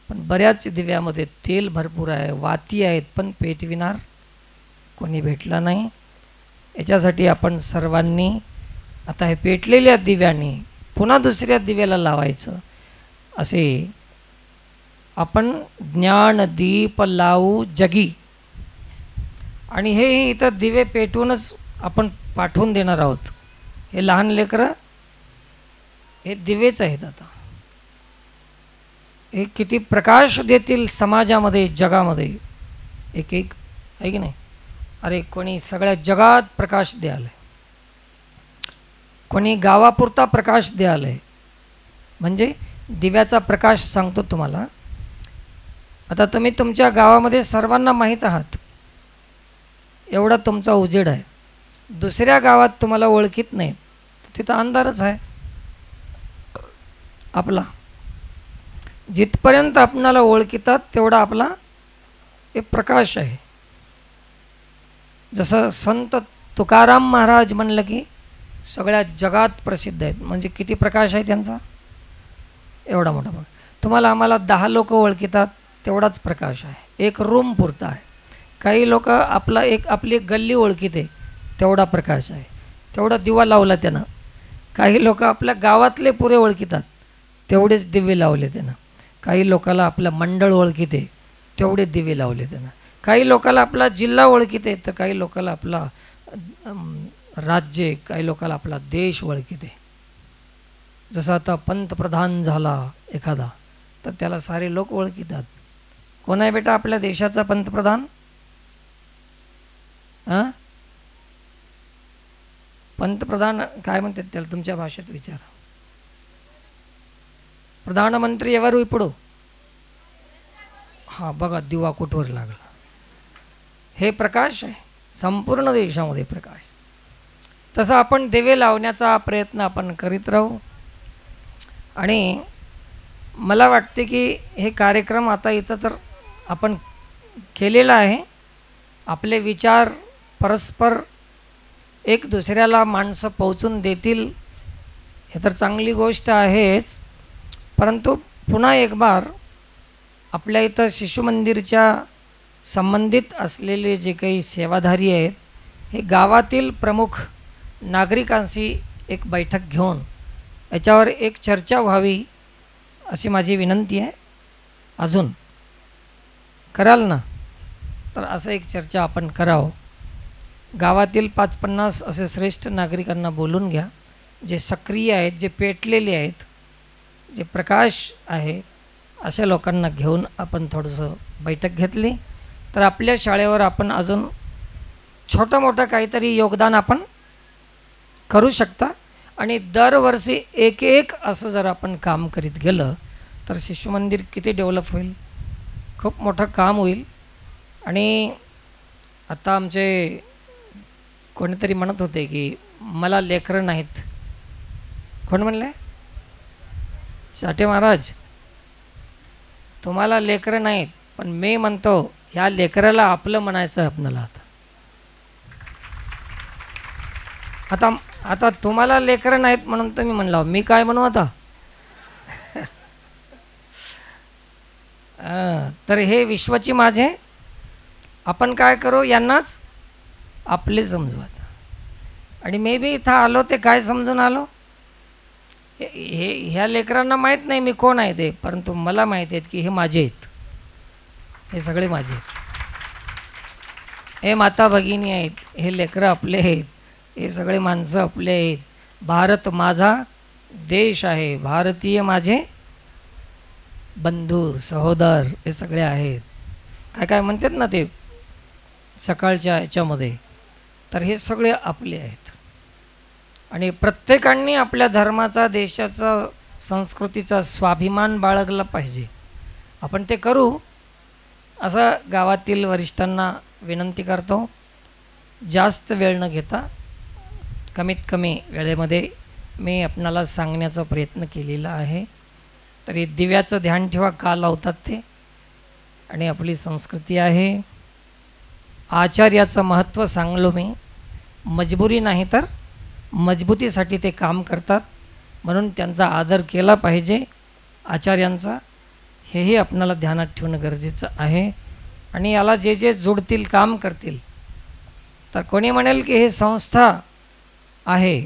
Speaker 9: पण बऱ्याच दिव्यामध्ये तेल भरपूर आहे, वाती आहेत, पण पेटविणार कोणी भेटला नाही. याच्यासाठी आपण सर्वांनी आता हे पेटलेल्या दिव्याने पुन्हा दुसऱ्या दिव्याला लावायचं, असे आपण ज्ञानदीप लावू जगी. आणि हे इथं दिवे पेटवूनच आपण पाठवून देणार आहोत. हे लहान लेकरं हे दिवेच आहेत. आता हे किती प्रकाश देतील समाजामध्ये, जगामध्ये, एक एक, आहे की नाही? अरे कोणी सगळ्या जगात प्रकाश द्याल, कोणी गावापुरता प्रकाश द्याल. म्हणजे दिव्याचा प्रकाश सांगतो तुम्हाला. आता तुम्ही तुमच्या गावामध्ये सर्वांना माहीत आहात, एवढा तुमचा उजेड आहे. दुसऱ्या गावात तुम्हाला ओळखीत नाही, तर तिथं अंधारच आहे आपला. जिथपर्यंत आपणाला ओळखीतात तेवढा आपला हे प्रकाश आहे. जसं संत तुकाराम महाराज म्हणलं की सगळ्या जगात प्रसिद्ध आहेत. म्हणजे किती प्रकाश आहे त्यांचा, एवढा मोठा. तुम्हाला आम्हाला 10 लोक ओळखीतात तेवढाच प्रकाश आहे. एक रूम पुरता आहे. काही लोक आपली गल्ली ओळखीते, तेवढा प्रकाश आहे, तेवढा दिवा लावला त्यानं. काही लोक आपल्या गावातले पुरे ओळखीतात, तेवढेच दिवे लावले त्यानं. काही लोकाला आपलं मंडळ ओळखीते, तेवढे दिवे लावले त्यानं. काही लोकाला आपला जिल्हा ओळखीते, तर काही लोकाला आपला राज्य, काही लोकाला आपला देश ओळखीते. जसं आता पंतप्रधान झाला एखादा, तर त्याला सारे लोक ओळखीतात. कोण आहे बेटा आपल्या देशाचा पंतप्रधान? हां, पंतप्रधान काय म्हणतात त्याला तुमच्या भाषेत विचारा. प्रधानमंत्री एवरू इपडू. हां बघा, दिवा कुठवर लागला. हे प्रकाश आहे, संपूर्ण देशामध्ये प्रकाश. तसं आपण दिवे लावण्याचा प्रयत्न आपण करीत राहू. आणि मला वाटते की हे कार्यक्रम आता इथं तर आपण केलेला आहे. आपले विचार परस्पर एक दुसऱ्याला माणसं पोहोचून देतील हे तर चांगली गोष्ट आहेच, परंतु पुन्हा एक बार आपल्या इथं शिशुमंदिरच्या संबंधित असलेले जे काही सेवाधारी आहेत, हे गावातील प्रमुख नागरिकांशी एक बैठक घेऊन याच्यावर एक चर्चा व्हावी अशी माझी विनंती आहे. अजून कराल ना? तर असं एक चर्चा आपण करावं. गावातील 5-50 असे श्रेष्ठ नागरिकांना बोलून घ्या, जे सक्रिय आहेत, जे पेटलेले आहेत, जे प्रकाश आहे, अशा लोकांना घेऊन आपण थोडंसं बैठक घेतली तर आपल्या शाळेवर आपण अजून छोटं मोठं काहीतरी योगदान आपण करू शकता. आणि दरवर्षी एक असं जर आपण काम करीत गेलं तर शिशुमंदिर किती डेव्हलप होईल, खूप मोठं काम होईल. आणि आता आमचे कोणीतरी म्हणत होते की मला लेकरं नाहीत. कोण म्हणले? चाटे महाराज, तुम्हाला लेकरं नाहीत, पण मी म्हणतो ह्या लेकराला आपलं म्हणायचं आपल्याला. आता तुम्हाला लेकरं नाहीत म्हणून तर मी म्हणलो, मी काय म्हणू आता? तर हे विश्वाची माझे, आपण काय करू, यांनाच आपले समजू आता. आणि मे बी इथं आलो ते काय समजून आलो, ह्या लेकरांना माहीत नाही मी कोण आहे ते, परंतु मला माहीत आहेत की हे माझे आहेत, हे सगळे माझे आहेत, हे माता भगिनी आहेत, हे लेकरं आपले आहेत, हे सगळे माणसं आपले आहेत. भारत माझा देश आहे, भारतीय माझे बंधू सहोदर हे सगळे आहेत. काय काय म्हणतात ना ते सकाळच्या याच्यामध्ये, तर हे सगळे आपले आहेत. आणि प्रत्येकाने आपल्या धर्माचा, देशाचा, संस्कृतीचा स्वाभिमान बाळगला पाहिजे. आपण ते करू असं गावातील वरिष्ठांना विनंती करतो. जास्त वेळ न घेता कमीत कमी वेळेमध्ये मी आपणाला सांगण्याचा प्रयत्न केलेला आहे. तरी दिव्याचं ध्यान ठेवा, का लावतात ते, आणि आपली संस्कृती आहे. आचार्याचं महत्त्व सांगलो मी, मजबुरी नाही तर मजबूतीसाठी ते काम करतात, म्हणून त्यांचा आदर केला पाहिजे आचार्यांचा, हेही आपणाला ध्यानात ठेवणं गरजेचं आहे. आणि याला जे जे जोडतील, काम करतील, तर कोणी म्हणेल की हे संस्था आहे,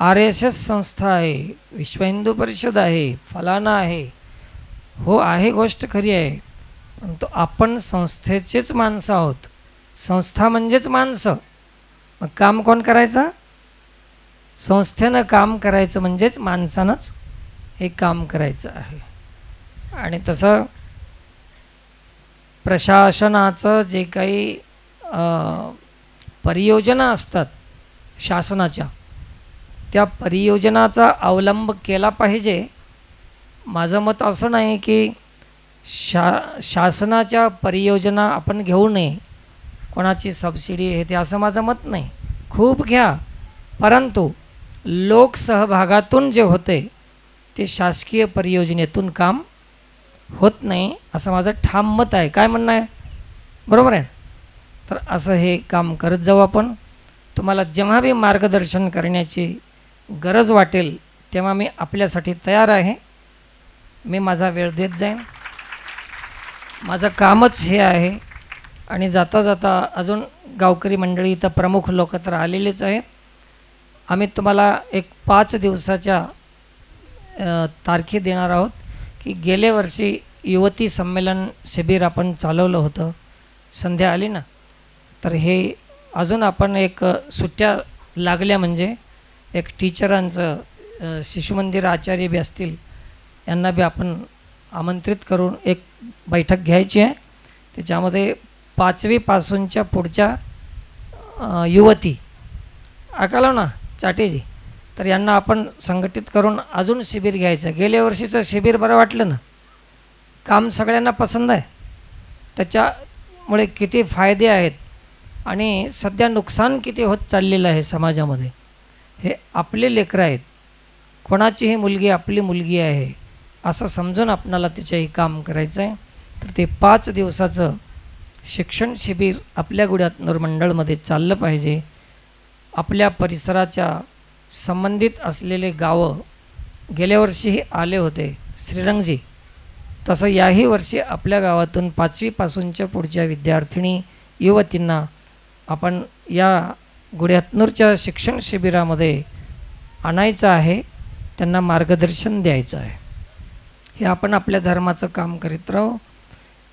Speaker 9: RSS संस्था आहे, विश्व हिंदू परिषद आहे, फलाना आहे. हो आहे, गोष्ट खरी आहे, परंतु आपण संस्थेचेच माणसं आहोत. संस्था म्हणजेच माणसं. मग काम कोण करायचं? संस्थेनं काम करायचं, म्हणजेच माणसानंच हे काम करायचं आहे. आणि तसं प्रशासनाचं जे काही परियोजना असतात शासनाच्या, त्या परियोजनाचा अवलंब केला पाहिजे. माझं मत असं नाही की शासनाच्या परियोजना आपण घेऊ नये, कोणाची सबसिडी हे ते, असं माझं मत नाही. खूप घ्या, परंतु लोकसहभागातून जे होते ते शासकीय परियोजनेतून काम होत नाही, असं माझं ठाम मत आहे. काय म्हणणं आहे? बरोबर आहे? तर असं हे काम करत जाऊ आपण. तुम्हाला जेव्हा बी मार्गदर्शन करण्याची गरज वाटेल तेव्हा मी आपल्यासाठी तयार आहे. मी माझा वेळ देत जाईन, माझं कामच हे आहे. आणि जाता जाता अजून गावकरी मंडळी इथं प्रमुख लोक तर आलेलेच आहेत. आम्ही तुम्हाला एक 5 दिवसाच्या तारखे देणार आहोत की गेल्या वर्षी युवती संमेलन शिबिर आपण चालवलं होतं, संध्या आली ना, तर हे अजून आपण एक सुट्ट्या लागल्या म्हणजे एक टीचरांचं, शिशुमंदिर आचार्य बी असतील, यांना बी आपण आमंत्रित करून एक बैठक घ्यायची आहे. त्याच्यामध्ये 5वी पासूनच्या पुढच्या युवती ऐकालो ना चाटेजी, तर यांना आपण संघटित करून अजून शिबिर घ्यायचं. गेल्या वर्षीचं शिबिर बरं वाटलं ना, काम सगळ्यांना पसंत आहे. त्याच्यामुळे किती फायदे आहेत आणि सध्या नुकसान किती होत चाललेलं आहे समाजामध्ये. हे आपले लेकरं आहेत, कोणाचीही मुलगी आपली मुलगी आहे असं समजून आपणाला तिच्याही काम करायचं आहे. तर ते 5 दिवसाचं शिक्षण शिबिर आपल्या गुढ्यात नूर मंडळमध्ये चाललं पाहिजे. आपल्या परिसराच्या संबंधित असलेले गावं गेल्या वर्षीही आले होते श्रीरंगजी, तसं याही वर्षी आपल्या गावातून 5वी पासूनच्या पुढच्या विद्यार्थिनी युवतींना आपण या गुढ्यातनूरच्या शिक्षण शिबिरामध्ये आणायचं आहे, त्यांना मार्गदर्शन द्यायचं आहे. हे आपण आपल्या धर्माचं काम करीत राहू.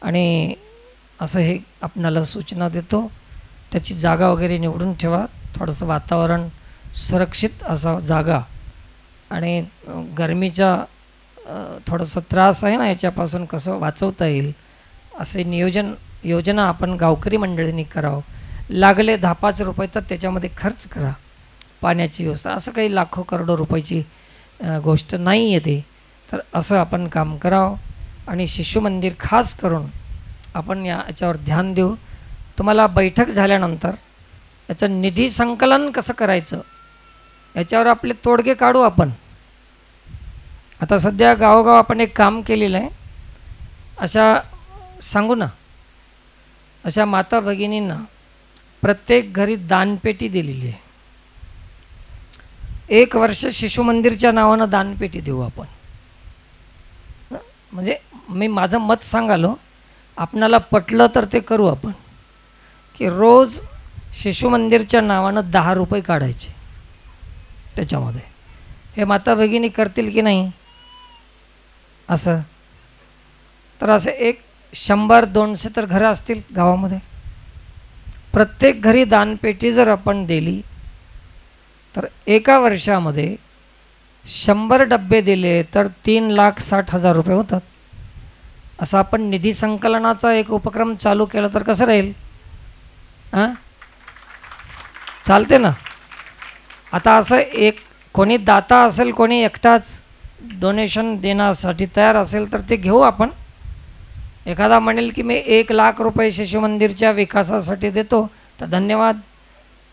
Speaker 9: आणि असं हे आपणाला सूचना देतो, त्याची जागा वगैरे निवडून ठेवा. थोडंसं वातावरण सुरक्षित असा जागा, आणि गरमीचा थोडंसं त्रास आहे ना, याच्यापासून कसं वाचवता येईल असे योजना आपण गावकरी मंडळींनी करावं. लागले 10-5 रुपये तर त्याच्यामध्ये खर्च करा. पाण्याची व्यवस्था असं काही लाखो करोडो रुपयाची गोष्ट नाही येते. तर असं आपण काम करावं. आणि शिशु मंदिर खास करून आपण याच्यावर ध्यान देऊ. तुम्हाला बैठक झाल्यानंतर याचं निधी संकलन कसं करायचं याच्यावर आपले तोडगे काढू आपण. आता सध्या गावोगाव आपण एक काम केलेलं आहे. अशा सांगू ना, अशा माता भगिनींना प्रत्येक घरी दानपेटी दिलेली आहे. 1 वर्ष शिशु मंदिरच्या नावानं दानपेटी देऊ आपण. म्हणजे मी माझं मत सांगालो, आपणाला पटलं तर ते करू आपण, की रोज शिशु मंदिरच्या नावानं 10 रुपये काढायचे त्याच्यामध्ये. हे माता भगिनी करतील की नाही असं? तर असे एक 100-200 तर घरं असतील गावामध्ये. प्रत्येक घरी दानपेटी जर आपण दिली तर एका वर्षामध्ये 100 डब्बे दिले तर 3,60,000 रुपये होतात. असं आपण निधी संकलनाचा एक उपक्रम चालू केला तर कसं राहील? हां, चालते ना. आता असं एक कोणी दाता असेल, कोणी एकटाच डोनेशन देण्यासाठी तयार असेल तर ते घेऊ आपण. एखादा म्हणेल की मी 1,00,000 रुपये शिशु मंदिरच्या विकासासाठी देतो तर धन्यवाद.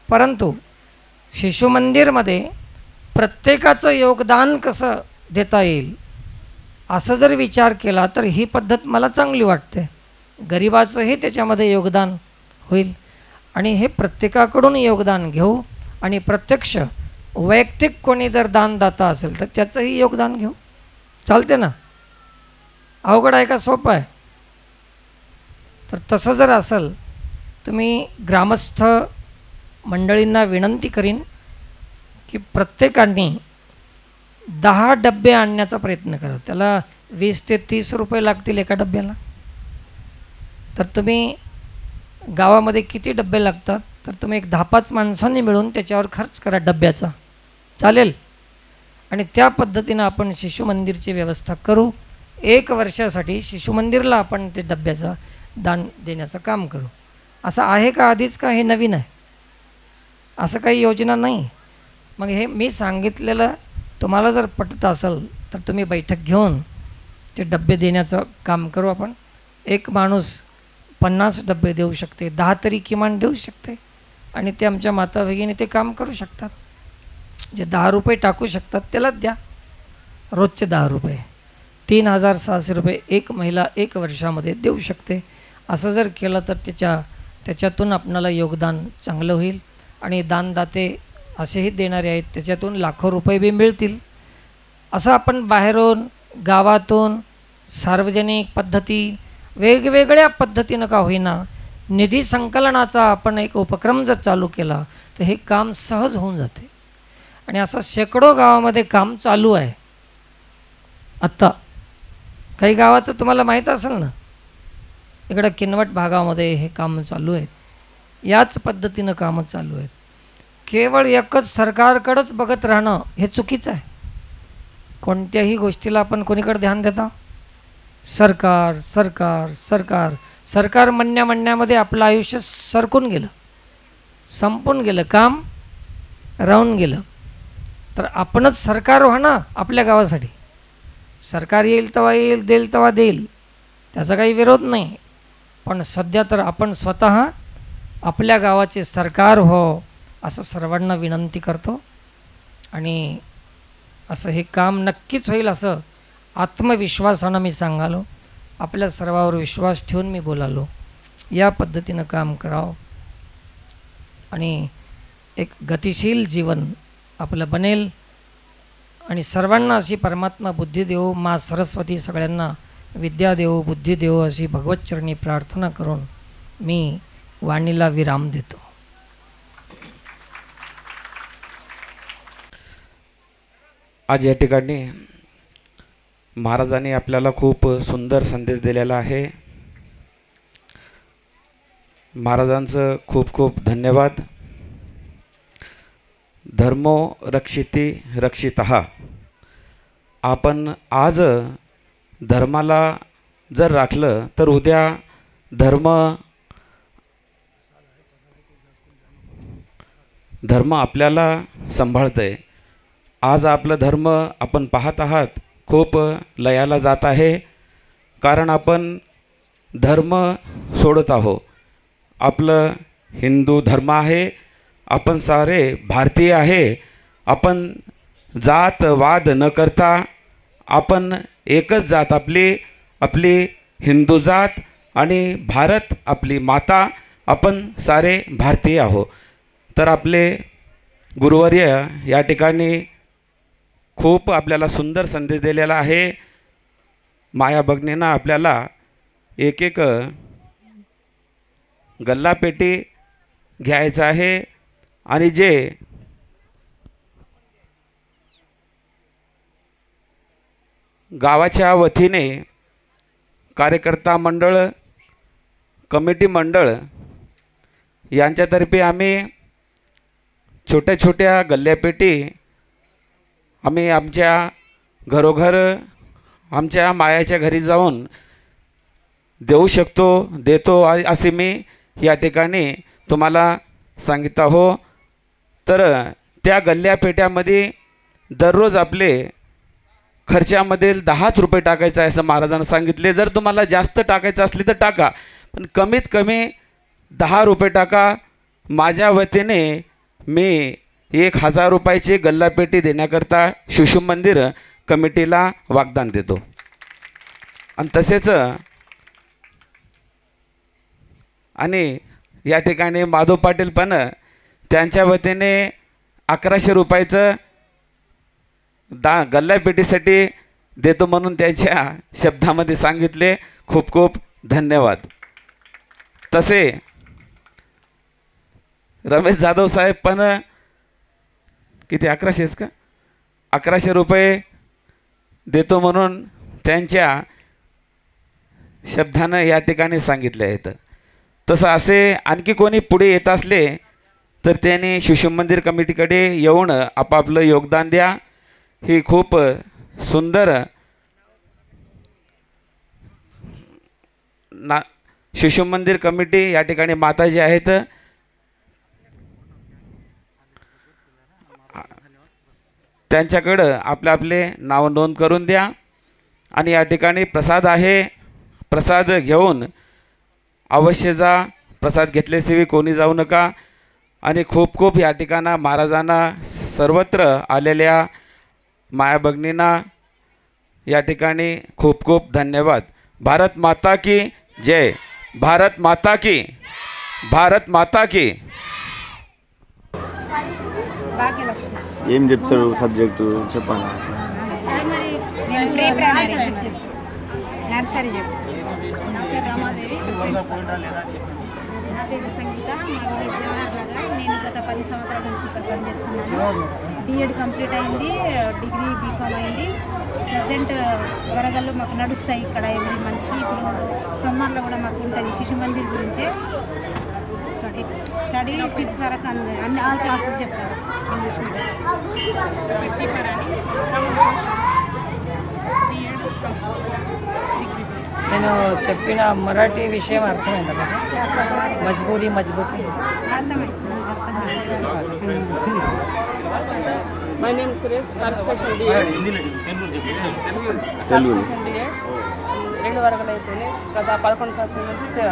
Speaker 9: परंतु शिशु मंदिरमध्ये प्रत्येकाचं योगदान कसं देता येईल असं जर विचार केला तर ही पद्धत मला चांगली वाटते. गरिबाचंही त्याच्यामध्ये योगदान होईल. आणि हे प्रत्येकाकडून योगदान घेऊ. आणि प्रत्यक्ष वैयक्तिक कोणी जर दानदाता असेल तर त्याचंही योगदान घेऊ. चालते ना? अवघड आहे का सोपं आहे? तर तसं जर असेल, तुम्ही ग्रामस्थ मंडळींना विनंती करीन की प्रत्येकाने 10 डब्बे आणण्याचा प्रयत्न करा. त्याला 20 ते 30 रुपये लागतील एका डब्याला. तर तुम्ही गावामध्ये किती डब्बे लागतात तर तुम्ही एक 10-5 माणसांनी मिळून त्याच्यावर खर्च करा डब्याचा. चालेल? आणि त्या पद्धतीनं आपण शिशु मंदिरची व्यवस्था करू. 1 वर्षासाठी शिशु मंदिरला आपण ते डब्याचं दान देण्याचं काम करू. असं आहे का आधीच, का हे नवीन आहे? असं काही योजना नाही. मग हे मी सांगितलेलं तुम्हाला जर पटत असेल तर तुम्ही बैठक घेऊन ते डब्बे देण्याचं काम करू आपण. एक माणूस 50 डब्बे देऊ शकते, 10 तरी किमान देऊ शकते. आणि ते आमच्या माता भगिनी ते काम करू शकतात. जे 10 रुपये टाकू शकतात त्यालाच द्या. रोजचे 10 रुपये 3,600 रुपये एक महिला 1 वर्षामध्ये देऊ शकते. असं जर केलं तर त्याच्यातून आपणाला योगदान चांगलं होईल. आणि दानदाते असेही देणारे आहेत, त्याच्यातून लाखो रुपये बी मिळतील. असं आपण बाहेरून गावातून सार्वजनिक पद्धती वेगवेगळ्या पद्धतीनं का होईना निधी संकलनाचा आपण एक उपक्रम जर चालू केला तर हे काम सहज होऊन जाते. आणि असं शेकडो गावामध्ये काम चालू आहे. आत्ता काही गावाचं तुम्हाला माहीत असेल ना, इकडं किनवट भागामध्ये हे काम चालू आहेत. याच पद्धतीनं कामं चालू आहेत. केवळ एकच सरकारकडंच बघत राहणं हे चुकीचं आहे. कोणत्याही गोष्टीला आपण कोणीकडे ध्यान देता? सरकार सरकार सरकार सरकार म्हणण्यामध्ये आपलं आयुष्य सरकून गेलं, संपून गेलं, काम राहून गेलं. तर आपणच सरकार व्हा ना आपल्या गावासाठी. सरकार येईल तेव्हा येईल, देईल तेव्हा देईल, त्याचा काही विरोध नाही. पण सध्या तर आपण स्वतः आपल्या गावाचे सरकार हो असं सर्वांना विनंती करतो. आणि असं हे काम नक्कीच होईल असं आत्मविश्वासानं मी सांगालो. आपल्या सर्वावर विश्वास ठेवून मी बोलालो. या पद्धतीनं काम करावं आणि एक गतिशील जीवन आपलं बनेल आणि सर्वांना अशी परमात्मा बुद्धी देवो, मा सरस्वती सगळ्यांना विद्या देवो, बुद्धी देवो अशी भगवतचरणी प्रार्थना करून मी वाणीला विराम देतो.
Speaker 10: आज या ठिकाणी महाराजांनी आपल्याला खूप सुंदर संदेश दिलेला आहे. महाराजांचं खूप खूप धन्यवाद. धर्मो रक्षिती रक्षितः. आपण आज धर्माला जर राखलं तर उद्या धर्म आपल्याला सांभाळतंय. आज आपलं धर्म आपण पाहत आहात खूप लयाला जात आहे, कारण आपण धर्म सोडत आहोत. आपलं हिंदू धर्म आहे, आपण सारे भारतीय आहे. आपण जात वाद न करता आपण एकच जात, आपली हिंदू जात आणि भारत आपली माता, आपण सारे भारतीय आहोत. तर आपले गुरुवर्य या ठिकाणी खूप आपल्याला सुंदर संदेश दिलेला आहे. माया भगिनींना आपल्याला एक एक गल्लापेटी घ्यायचं आहे आणि जे गावाच्या वतीने कार्यकर्ता मंडळ, कमिटी मंडळ यांच्यातर्फे आम्ही छोट्या छोट्या गल्ल्यापेटी आम्ही आमच्या घरोघर आमच्या मायाच्या घरी जाऊन देऊ शकतो, देतो असे मी या ठिकाणी तुम्हाला सांगितलं हो. तर त्या गल्ल्यापेट्यामध्ये दररोज आपले खर्चामध्ये 10 रुपये टाकायचं आहे असं महाराजांना सांगितले. जर तुम्हाला जास्त टाकायचं असले तर टाका, पण कमीत कमी 10 रुपये टाका. माझ्या वतीने मी 1000 रुपयाची गल्लापेटी देण्याकरता शिशु मंदिर कमिटीला वाग्दान देतो. आणि तसेच आणि या ठिकाणी माधव पाटील पण त्यांच्या वतीने 1100 रुपयाचं गल्लापेटीसाठी देतो म्हणून त्यांच्या शब्दामध्ये सांगितले. खूप खूप धन्यवाद. तसे रमेश जाधव साहेब पण किती 1100 का 1100 रुपये देतो म्हणून त्यांच्या शब्दानं या ठिकाणी सांगितले आहेत. तसं असे आणखी कोणी पुढे येत असले तर त्यांनी शिशु मंदिर कमिटीकडे येऊन आपापलं योगदान द्या. ही खूप सुंदर शिशु मंदिर कमिटी या ठिकाणी माता जी आहेत त्यांच्याकडं आपले नाव नोंद करून द्या. आणि या ठिकाणी प्रसाद आहे, प्रसाद घेऊन अवश्य जा. प्रसाद घेतल्याशिवाय कोणी जाऊ नका. आणि खूप खूप या ठिकाणा महाराजांना सर्वत्र आलेल्या माया भगिनींना या ठिकाणी खूप खूप धन्यवाद. भारत माता की जय. भारत माता की, भारत माता की.
Speaker 11: ఏం చెప్తారు సబ్జెక్టు చెప్పండి.
Speaker 12: నర్సరీ నా పేరు రమాదేవి, నా పేరు సంగీత, మా విలేజ్ జవహర్. నేను గత 10 సంవత్సరాల నుంచి ఇక్కడ పనిచేస్తున్నాను. B.Ed కంప్లీట్ అయింది, డిగ్రీ బీకామ్ అయింది. ప్రజెంట్ వరగల్లో మాకు నడుస్తాయి ఇక్కడ ఎవ్రీ మంత్కి. ఇప్పుడు సమ్మర్లో కూడా మాకు ఉంటుంది శిశు మందిర్ గురించి స్టడీ 5th వరకు అన్ని ఆల్ క్లాసెస్ చెప్తారు ఇంగ్లీష్
Speaker 9: నేను చెప్పిన మరాఠీ విషయం అర్థమైందా మీకు? మజ్బూరీ మజ్బూతి
Speaker 13: My name is Suresh, Corporation B.Ed.
Speaker 11: Telugu
Speaker 13: 2 వరకలు అయిపోయినాయి. గత 11 సంవత్సరాల నుంచి సేవ.